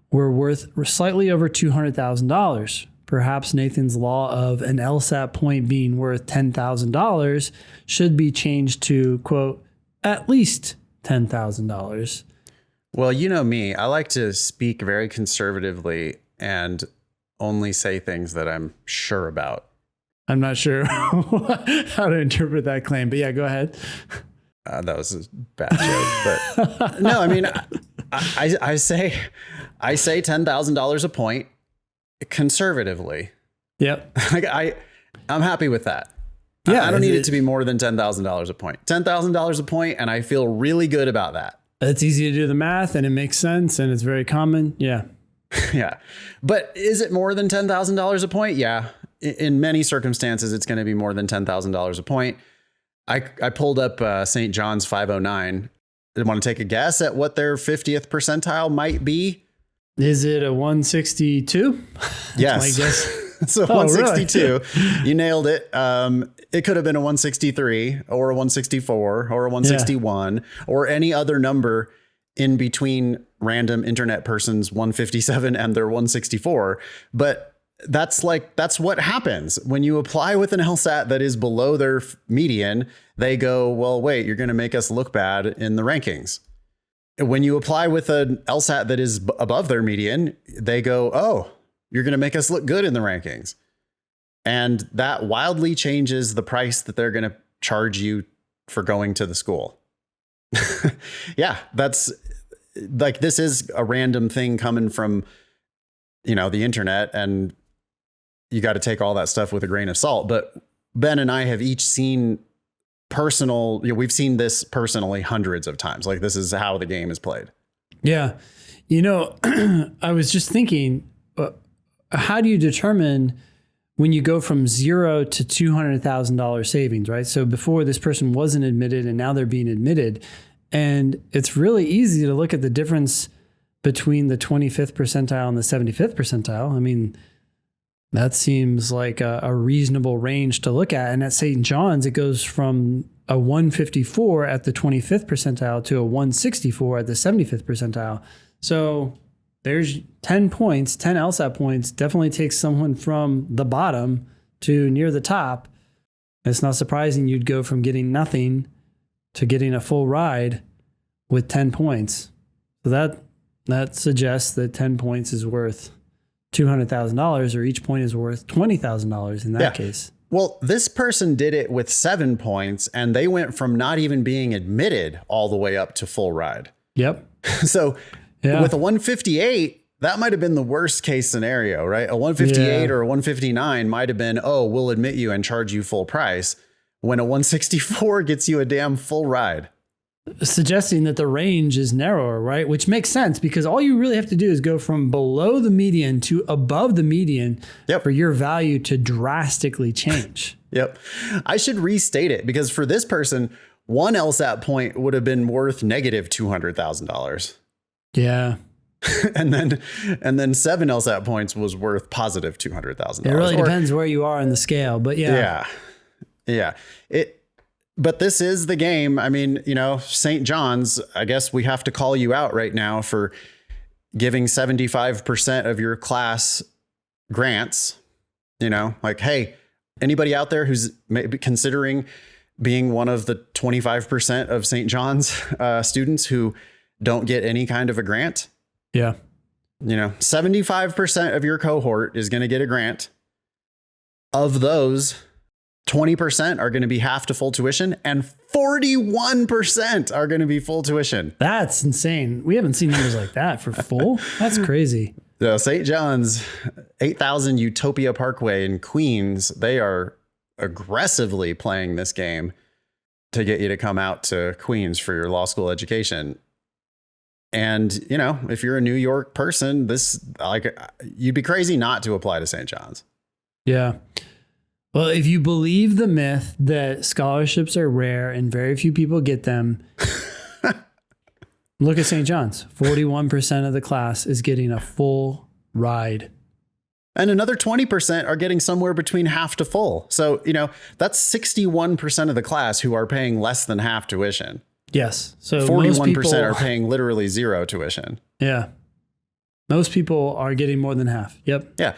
were worth slightly over $200,000. Perhaps Nathan's law of an LSAT point being worth $10,000 should be changed to, quote, at least $10,000. Well, you know me, I like to speak very conservatively and only say things that I'm sure about. I'm not sure how to interpret that claim, but yeah, go ahead. That was a bad joke, but no, I mean, I say $10,000 a point conservatively. Yep. Like I'm happy with that. Yeah, I don't need it to be more than $10,000 a point. $10,000 a point, and I feel really good about that. It's easy to do the math, and it makes sense, and it's very common. Yeah. Yeah. But is it more than $10,000 a point? Yeah. In many circumstances, it's going to be more than $10,000 a point. I pulled up St. John's 509. I want to take a guess at what their 50th percentile might be. Is it a 162? Yes. I guess. So 162, really? You nailed it. It could have been a 163 or a 164 or a 161 or any other number in between random internet person's 157 and their 164. But that's what happens when you apply with an LSAT that is below their median. They go, well, wait, you're going to make us look bad in the rankings. When you apply with an LSAT that is above their median, they go, oh, you're going to make us look good in the rankings. And that wildly changes the price that they're going to charge you for going to the school. Yeah, that's like, this is a random thing coming from, the internet, and you got to take all that stuff with a grain of salt. But Ben and I have each seen we've seen this personally hundreds of times. Like, this is how the game is played. Yeah. I was just thinking, how do you determine when you go from $0 to $200,000 savings, right? So before, this person wasn't admitted and now they're being admitted. And it's really easy to look at the difference between the 25th percentile and the 75th percentile. I mean, that seems like a reasonable range to look at. And at St. John's, it goes from a 154 at the 25th percentile to a 164 at the 75th percentile. So there's 10 points, 10 LSAT points, definitely takes someone from the bottom to near the top. It's not surprising you'd go from getting nothing to getting a full ride with 10 points. So that suggests that 10 points is worth $200,000, or each point is worth $20,000 in that case. Well, this person did it with 7 points, and they went from not even being admitted all the way up to full ride. Yep. So with a 158, that might have been the worst case scenario, right? A 158 or a 159 might have been, oh, we'll admit you and charge you full price, when a 164 gets you a damn full ride. Suggesting that the range is narrower, right? Which makes sense, because all you really have to do is go from below the median to above the median for your value to drastically change. Yep. I should restate it, because for this person, one LSAT point would have been worth negative $200,000. Yeah. and then 7 LSAT points was worth positive $200,000. It really depends where you are in the scale, but yeah. But this is the game. I mean, St. John's, I guess we have to call you out right now for giving 75% of your class grants. Like, hey, anybody out there who's maybe considering being one of the 25% of St. John's students who don't get any kind of a grant? Yeah. 75% of your cohort is going to get a grant. Of those, 20% are going to be half to full tuition and 41% are going to be full tuition. That's insane. We haven't seen numbers like that for full. That's crazy. So St. John's, 8000 Utopia Parkway in Queens, they are aggressively playing this game to get you to come out to Queens for your law school education. And, you know, if you're a New York person, you'd be crazy not to apply to St. John's. Yeah. Well, if you believe the myth that scholarships are rare and very few people get them, look at St. John's. 41% of the class is getting a full ride. And another 20% are getting somewhere between half to full. So, you know, that's 61% of the class who are paying less than half tuition. Yes. So 41% are paying literally zero tuition. Yeah. Most people are getting more than half. Yep. Yeah.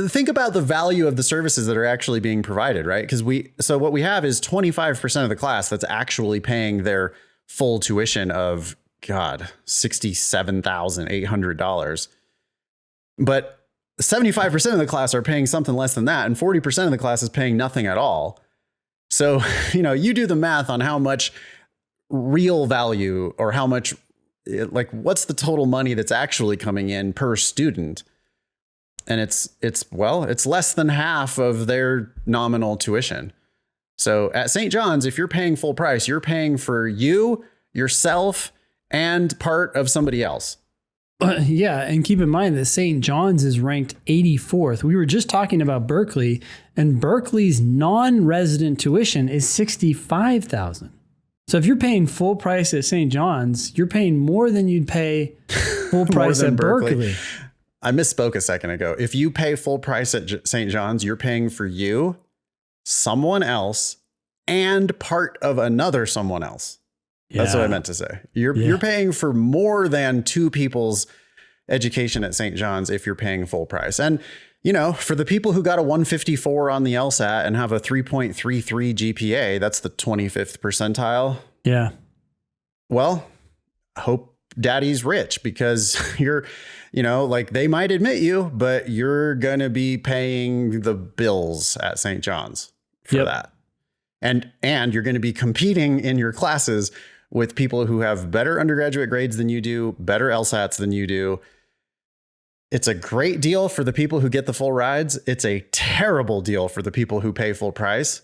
Think about the value of the services that are actually being provided, right? Because so what we have is 25% of the class that's actually paying their full tuition of, God, $67,800. But 75% of the class are paying something less than that. And 40% of the class is paying nothing at all. So, you know, you do the math on how much real value or how much, like, what's the total money that's actually coming in per student? And it's less than half of their nominal tuition. So at St. John's, if you're paying full price, you're paying for you, yourself, and part of somebody else. Yeah. And keep in mind that St. John's is ranked 84th. We were just talking about Berkeley, and Berkeley's non-resident tuition is $65,000. So if you're paying full price at St. John's, you're paying more than you'd pay full price at Berkeley. I misspoke a second ago. If you pay full price at St. John's, you're paying for you, someone else, and part of another someone else. Yeah. That's what I meant to say. You're paying for more than two people's education at St. John's if you're paying full price. And, you know, for the people who got a 154 on the LSAT and have a 3.33 GPA, that's the 25th percentile. Yeah. Well, I hope daddy's rich, because you're, you know, like, they might admit you, but you're going to be paying the bills at St. John's for that. And you're going to be competing in your classes with people who have better undergraduate grades than you do, better LSATs than you do. It's a great deal for the people who get the full rides. It's a terrible deal for the people who pay full price.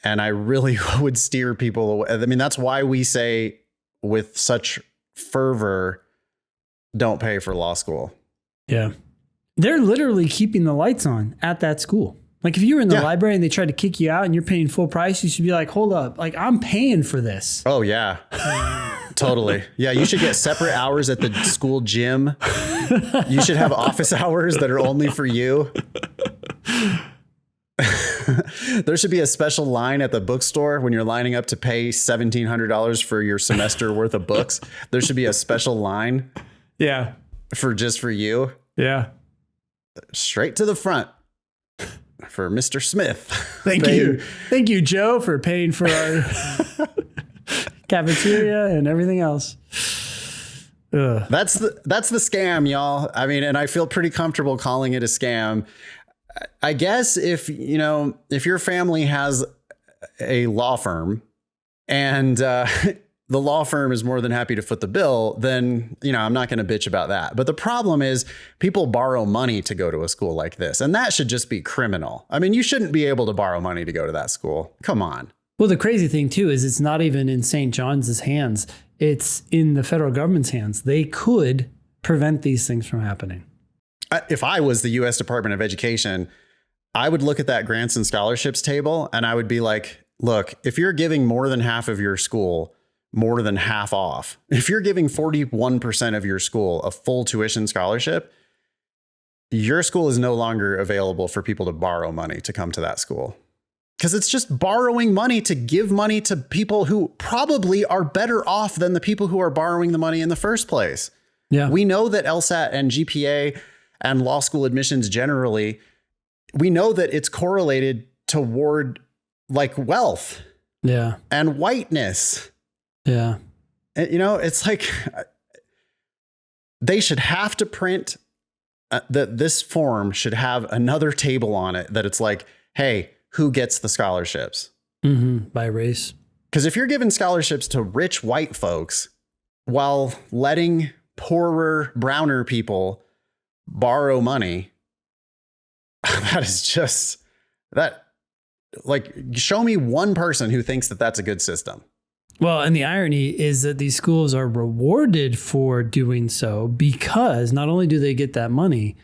And I really would steer people away. I mean, that's why we say with such fervor, don't pay for law school. Yeah. They're literally keeping the lights on at that school. Like, if you were in the library and they tried to kick you out and you're paying full price, you should be like, hold up, like, I'm paying for this. Oh, yeah. Totally. Yeah, you should get separate hours at the school gym. You should have office hours that are only for you. There should be a special line at the bookstore when you're lining up to pay $1,700 for your semester worth of books. There should be a special line. Yeah. For you. Yeah. Straight to the front. For Mr. Smith. Thank you. Thank you, Joe, for paying for our cafeteria and everything else. Ugh. That's the scam, y'all. I mean, and I feel pretty comfortable calling it a scam. I guess if your family has a law firm and the law firm is more than happy to foot the bill, then, I'm not going to bitch about that. But the problem is people borrow money to go to a school like this, and that should just be criminal. I mean, you shouldn't be able to borrow money to go to that school. Come on. Well, the crazy thing, too, is it's not even in St. John's hands. It's in the federal government's hands. They could prevent these things from happening. If I was the U.S. Department of Education, I would look at that grants and scholarships table and I would be like, look, if you're giving more than half of your school more than half off, if you're giving 41% of your school a full tuition scholarship, your school is no longer available for people to borrow money to come to that school. Because it's just borrowing money to give money to people who probably are better off than the people who are borrowing the money in the first place. Yeah. We know that LSAT and GPA and law school admissions generally, we know that it's correlated toward like wealth. Yeah. And whiteness. Yeah. And, it's like they should have to print that this form should have another table on it that it's like, hey, who gets the scholarships? By race. Because if you're giving scholarships to rich white folks while letting poorer, browner people borrow money, that is just that. Like, show me one person who thinks that that's a good system. Well, and the irony is that these schools are rewarded for doing so because not only do they get that money,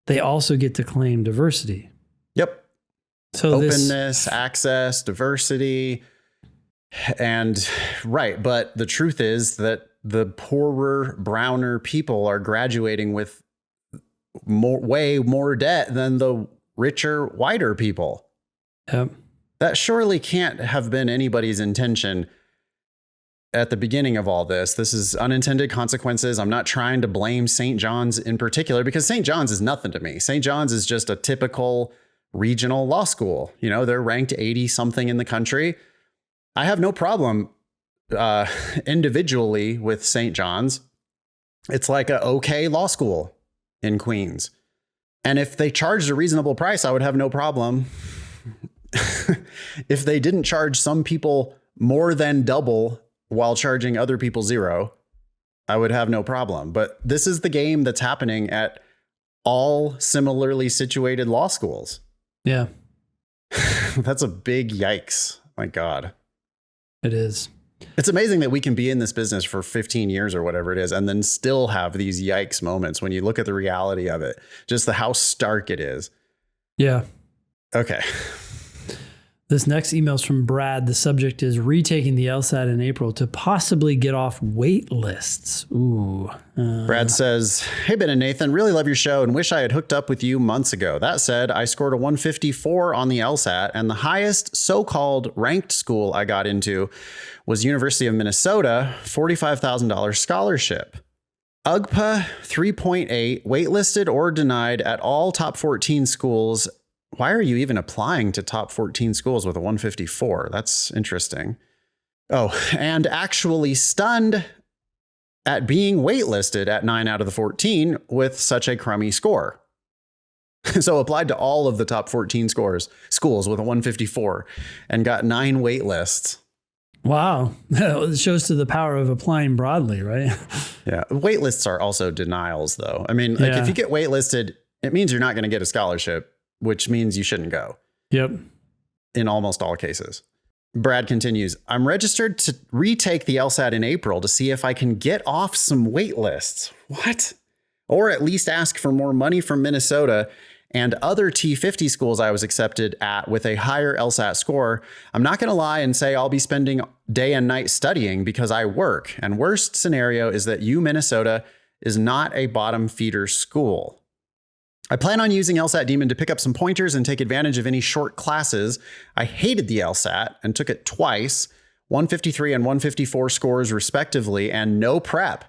they also get to claim diversity. Yep. So openness, access, diversity. And right. But the truth is that the poorer, browner people are graduating with way more debt than the richer, whiter people. Yep. That surely can't have been anybody's intention at the beginning of all this. This is unintended consequences. I'm not trying to blame St. John's in particular because St. John's is nothing to me. St. John's is just a typical regional law school. You know, they're ranked 80 something in the country. I have no problem individually with St. John's. It's like a okay law school in Queens. And if they charged a reasonable price, I would have no problem. If they didn't charge some people more than double while charging other people zero, I would have no problem. But this is the game that's happening at all similarly situated law schools. Yeah. That's a big yikes. My God. It is. It's amazing that we can be in this business for 15 years or whatever it is, and then still have these yikes moments when you look at the reality of it, just how stark it is. Yeah. Okay. This next email is from Brad. The subject is retaking the LSAT in April to possibly get off wait lists. Ooh. Brad says, hey, Ben and Nathan, really love your show and wish I had hooked up with you months ago. That said, I scored a 154 on the LSAT, and the highest so-called ranked school I got into was University of Minnesota, $45,000 scholarship. UGPA 3.8, waitlisted or denied at all top 14 schools. Why are you even applying to top 14 schools with a 154? That's interesting. Oh, and actually stunned at being waitlisted at 9 out of the 14 with such a crummy score. So applied to all of the top 14 schools with a 154 and got 9 waitlists. Wow. It shows to the power of applying broadly, right? Yeah. Waitlists are also denials, though. I mean, like if you get waitlisted, it means you're not going to get a scholarship, which means you shouldn't go. Yep. In almost all cases. Brad continues, I'm registered to retake the LSAT in April to see if I can get off some wait lists. What? Or at least ask for more money from Minnesota and other T50 schools I was accepted at with a higher LSAT score. I'm not going to lie and say I'll be spending day and night studying because I work. And worst scenario is that Minnesota is not a bottom feeder school. I plan on using LSAT Demon to pick up some pointers and take advantage of any short classes. I hated the LSAT and took it twice, 153 and 154 scores respectively, and no prep.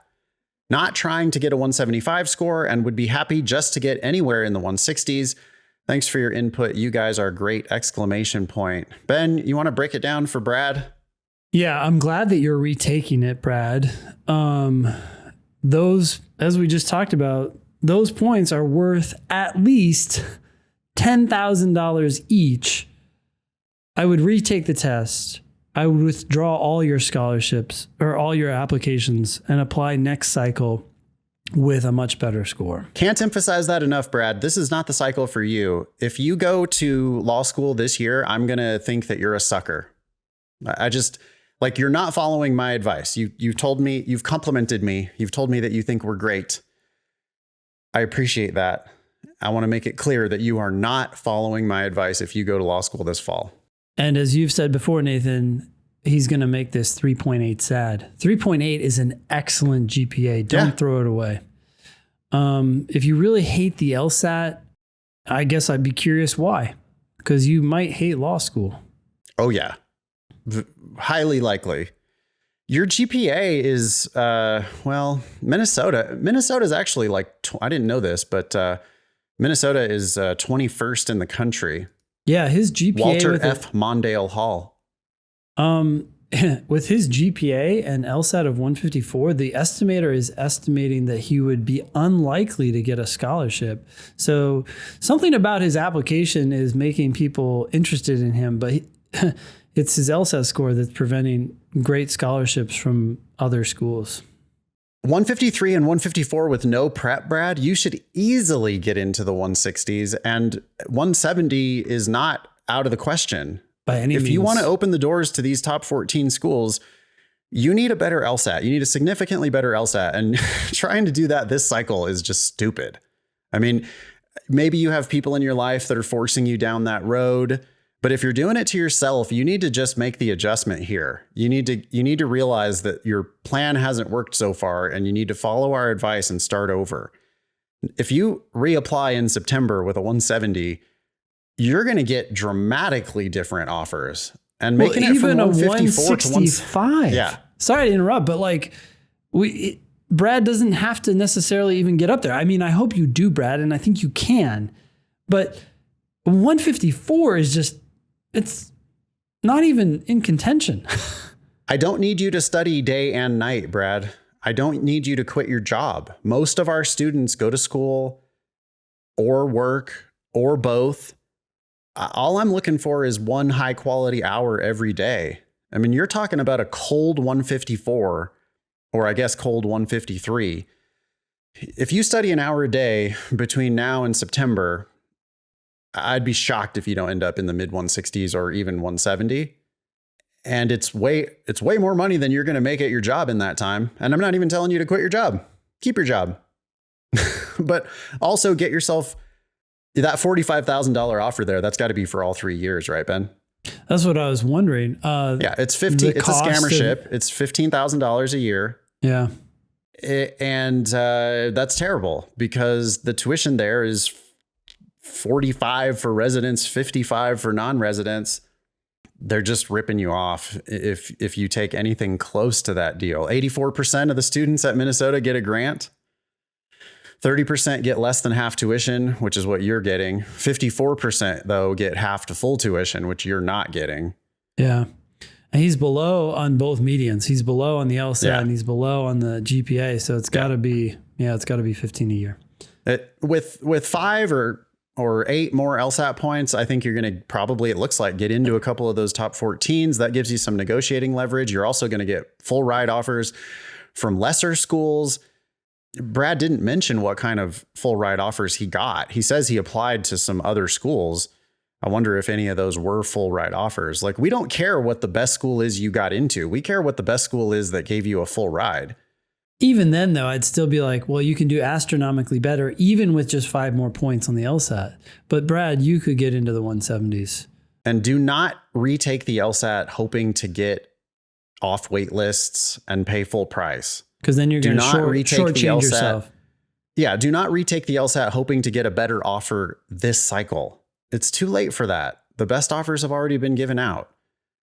Not trying to get a 175 score and would be happy just to get anywhere in the 160s. Thanks for your input. You guys are great! Exclamation point. Ben, you want to break it down for Brad? Yeah, I'm glad that you're retaking it, Brad. Those, as we just talked about, those points are worth at least $10,000 each. I would retake the test. I would withdraw all your scholarships or all your applications and apply next cycle with a much better score. Can't emphasize that enough, Brad. This is not the cycle for you. If you go to law school this year, I'm going to think that you're a sucker. I just, like, you're not following my advice. You've told me, you've complimented me. You've told me that you think we're great. I appreciate that. I want to make it clear that you are not following my advice if you go to law school this fall. And as you've said before, Nathan, he's going to make this 3.8 sad. 3.8 is an excellent GPA. Don't throw it away. If you really hate the LSAT, I guess I'd be curious why. Because you might hate law school. Oh, yeah. Highly likely. Your GPA is, Minnesota. Minnesota is actually like, I didn't know this, but Minnesota is 21st in the country. Yeah, his GPA. Walter F. Mondale Hall. with his GPA and LSAT of 154, the estimator is estimating that he would be unlikely to get a scholarship. So something about his application is making people interested in him, but it's his LSAT score that's preventing great scholarships from other schools. 153 and 154 with no prep, Brad, you should easily get into the 160s, and 170 is not out of the question. By any means. If you want to open the doors to these top 14 schools, you need a better LSAT. You need a significantly better LSAT. And trying to do that this cycle is just stupid. I mean, maybe you have people in your life that are forcing you down that road. But if you're doing it to yourself, you need to just make the adjustment here. You need to realize that your plan hasn't worked so far, and you need to follow our advice and start over. If you reapply in September with a 170, you're going to get dramatically different offers. And making it from 154 to 165. Yeah. Sorry to interrupt, but like Brad doesn't have to necessarily even get up there. I mean, I hope you do, Brad, and I think you can. But 154 is just, it's not even in contention. I don't need you to study day and night, Brad. I don't need you to quit your job. Most of our students go to school or work or both. All I'm looking for is one high quality hour every day. I mean, you're talking about a cold 154, or I guess cold 153. If you study an hour a day between now and September, I'd be shocked if you don't end up in the mid 160s or even 170. And it's way more money than you're going to make at your job in that time. And I'm not even telling you to quit your job. Keep your job. But also get yourself that $45,000 offer there. That's got to be for all 3 years, right, Ben? That's what I was wondering. Yeah, it's It's a scammership. It's $15,000 a year. Yeah. And that's terrible because the tuition there is $45 for residents, $55 for non-residents. They're just ripping you off if you take anything close to that deal. 84% of the students at Minnesota get a grant. 30% get less than half tuition, which is what you're getting. 54%, though, get half to full tuition, which you're not getting. Yeah. And he's below on both medians. He's below on the LSAT and he's below on the GPA. So it's got to be, it's got to be 15 a year. With 5 or 8 more LSAT points, I think you're going to probably, it looks like, get into a couple of those top 14s. That gives you some negotiating leverage. You're also going to get full ride offers from lesser schools. Brad didn't mention what kind of full ride offers he got. He says he applied to some other schools. I wonder if any of those were full ride offers. Like, we don't care what the best school is you got into. We care what the best school is that gave you a full ride. Even then, though, I'd still be like, well, you can do astronomically better, even with just 5 more points on the LSAT. But Brad, you could get into the 170s. And do not retake the LSAT hoping to get off wait lists and pay full price. Because then you're going to shortchange yourself. Yeah, do not retake the LSAT hoping to get a better offer this cycle. It's too late for that. The best offers have already been given out.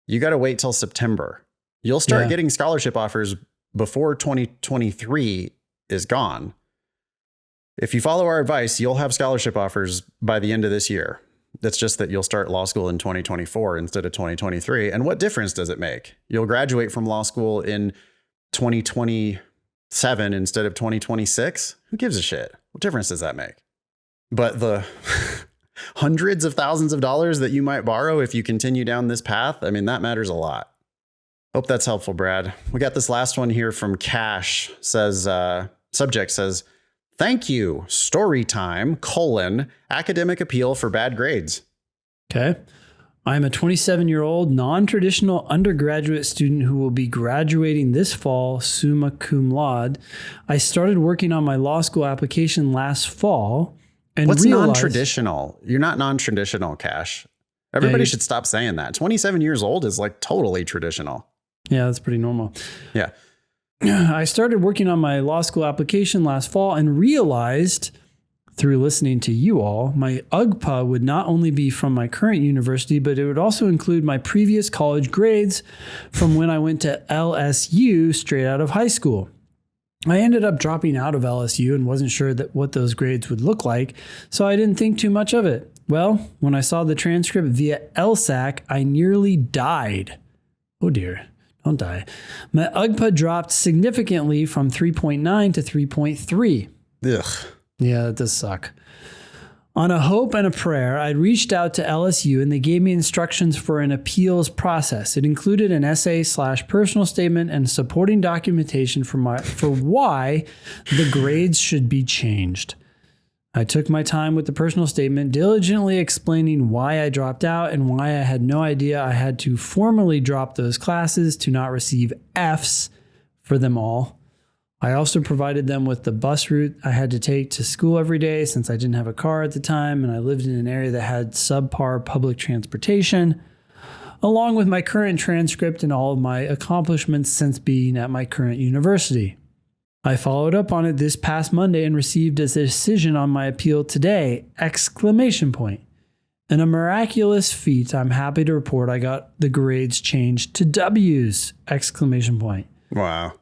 You got to wait till September. You'll start getting scholarship offers before 2023 is gone. If you follow our advice, you'll have scholarship offers by the end of this year. It's just that you'll start law school in 2024 instead of 2023. And what difference does it make? You'll graduate from law school in 2027 instead of 2026. Who gives a shit? What difference does that make? But the hundreds of thousands of dollars that you might borrow if you continue down this path, I mean, that matters a lot. Hope that's helpful, Brad. We got this last one here from Cash. Subject says, thank you, story time, academic appeal for bad grades. Okay. I'm a 27-year-old non-traditional undergraduate student who will be graduating this fall, summa cum laude. I started working on my law school application last fall and What's realized... non-traditional? You're not non-traditional, Cash. Everybody should stop saying that. 27 years old is like totally traditional. Yeah, that's pretty normal. Yeah. I started working on my law school application last fall and realized through listening to you all, my UGPA would not only be from my current university, but it would also include my previous college grades from when I went to LSU straight out of high school. I ended up dropping out of LSU and wasn't sure what those grades would look like, so I didn't think too much of it. Well, when I saw the transcript via LSAC, I nearly died. Oh dear. Don't die. My UGPA dropped significantly from 3.9 to 3.3. Ugh. Yeah, that does suck. On a hope and a prayer, I reached out to LSU and they gave me instructions for an appeals process. It included an essay/personal statement and supporting documentation for why the grades should be changed. I took my time with the personal statement, diligently explaining why I dropped out and why I had no idea I had to formally drop those classes to not receive Fs for them all. I also provided them with the bus route I had to take to school every day since I didn't have a car at the time and I lived in an area that had subpar public transportation, along with my current transcript and all of my accomplishments since being at my current university. I followed up on it this past Monday and received a decision on my appeal today! In a miraculous feat, I'm happy to report I got the grades changed to W's! Wow.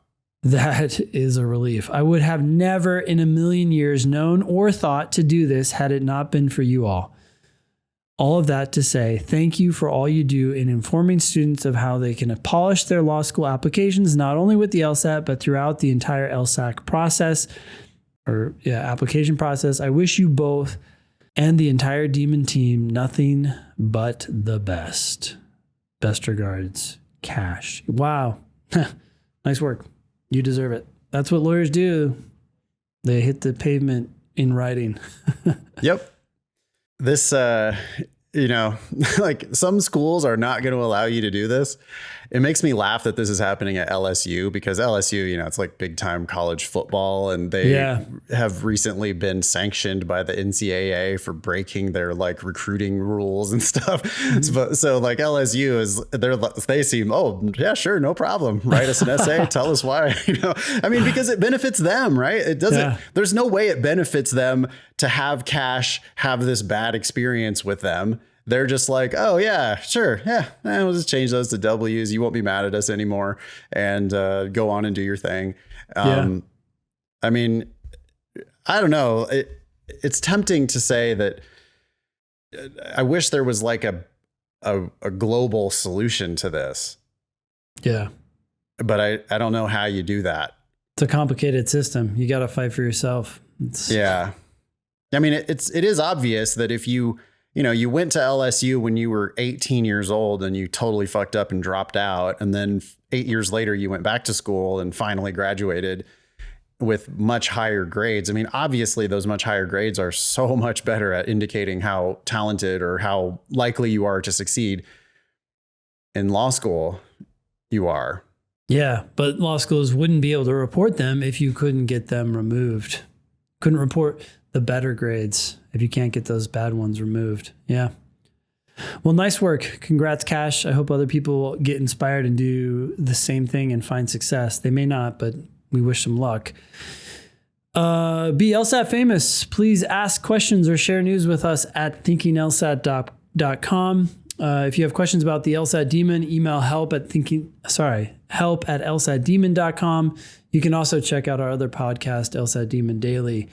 That is a relief. I would have never in a million years known or thought to do this had it not been for you all. All of that to say, thank you for all you do in informing students of how they can polish their law school applications, not only with the LSAT, but throughout the entire LSAC process, application process. I wish you both and the entire Demon team nothing but the best. Best regards, Cash. Wow. Nice work. You deserve it. That's what lawyers do. They hit the pavement in writing. Yep. This, like some schools are not going to allow you to do this. It makes me laugh that this is happening at LSU because LSU, it's like big time college football and they have recently been sanctioned by the NCAA for breaking their like recruiting rules and stuff. So like LSU they seem, oh yeah, sure. No problem. Write us an essay. Tell us why, because it benefits them, right? It doesn't, there's no way it benefits them to have Cash have this bad experience with them. They're just like, oh, yeah, sure. Yeah, we'll just change those to W's. You won't be mad at us anymore and go on and do your thing. I mean, I don't know. It's tempting to say that I wish there was like a global solution to this. Yeah. But I don't know how you do that. It's a complicated system. You got to fight for yourself. Yeah. I mean, it is obvious that if you went to LSU when you were 18 years old and you totally fucked up and dropped out. And then 8 years later, you went back to school and finally graduated with much higher grades. I mean, obviously those much higher grades are so much better at indicating how talented or how likely you are to succeed. In law school, you are. Yeah, but law schools wouldn't be able to report them if you couldn't get them removed. Couldn't report the better grades if you can't get those bad ones removed. Yeah. Well, nice work. Congrats, Cash. I hope other people get inspired and do the same thing and find success. They may not, but we wish them luck. Be LSAT famous. Please ask questions or share news with us at thinkinglsat.com. If you have questions about the LSAT Demon, email help at lsatdemon.com. You can also check out our other podcast, LSAT Demon Daily.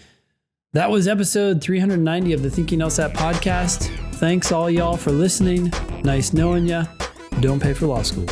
That was episode 390 of the Thinking LSAT podcast. Thanks all y'all for listening. Nice knowing ya. Don't pay for law school.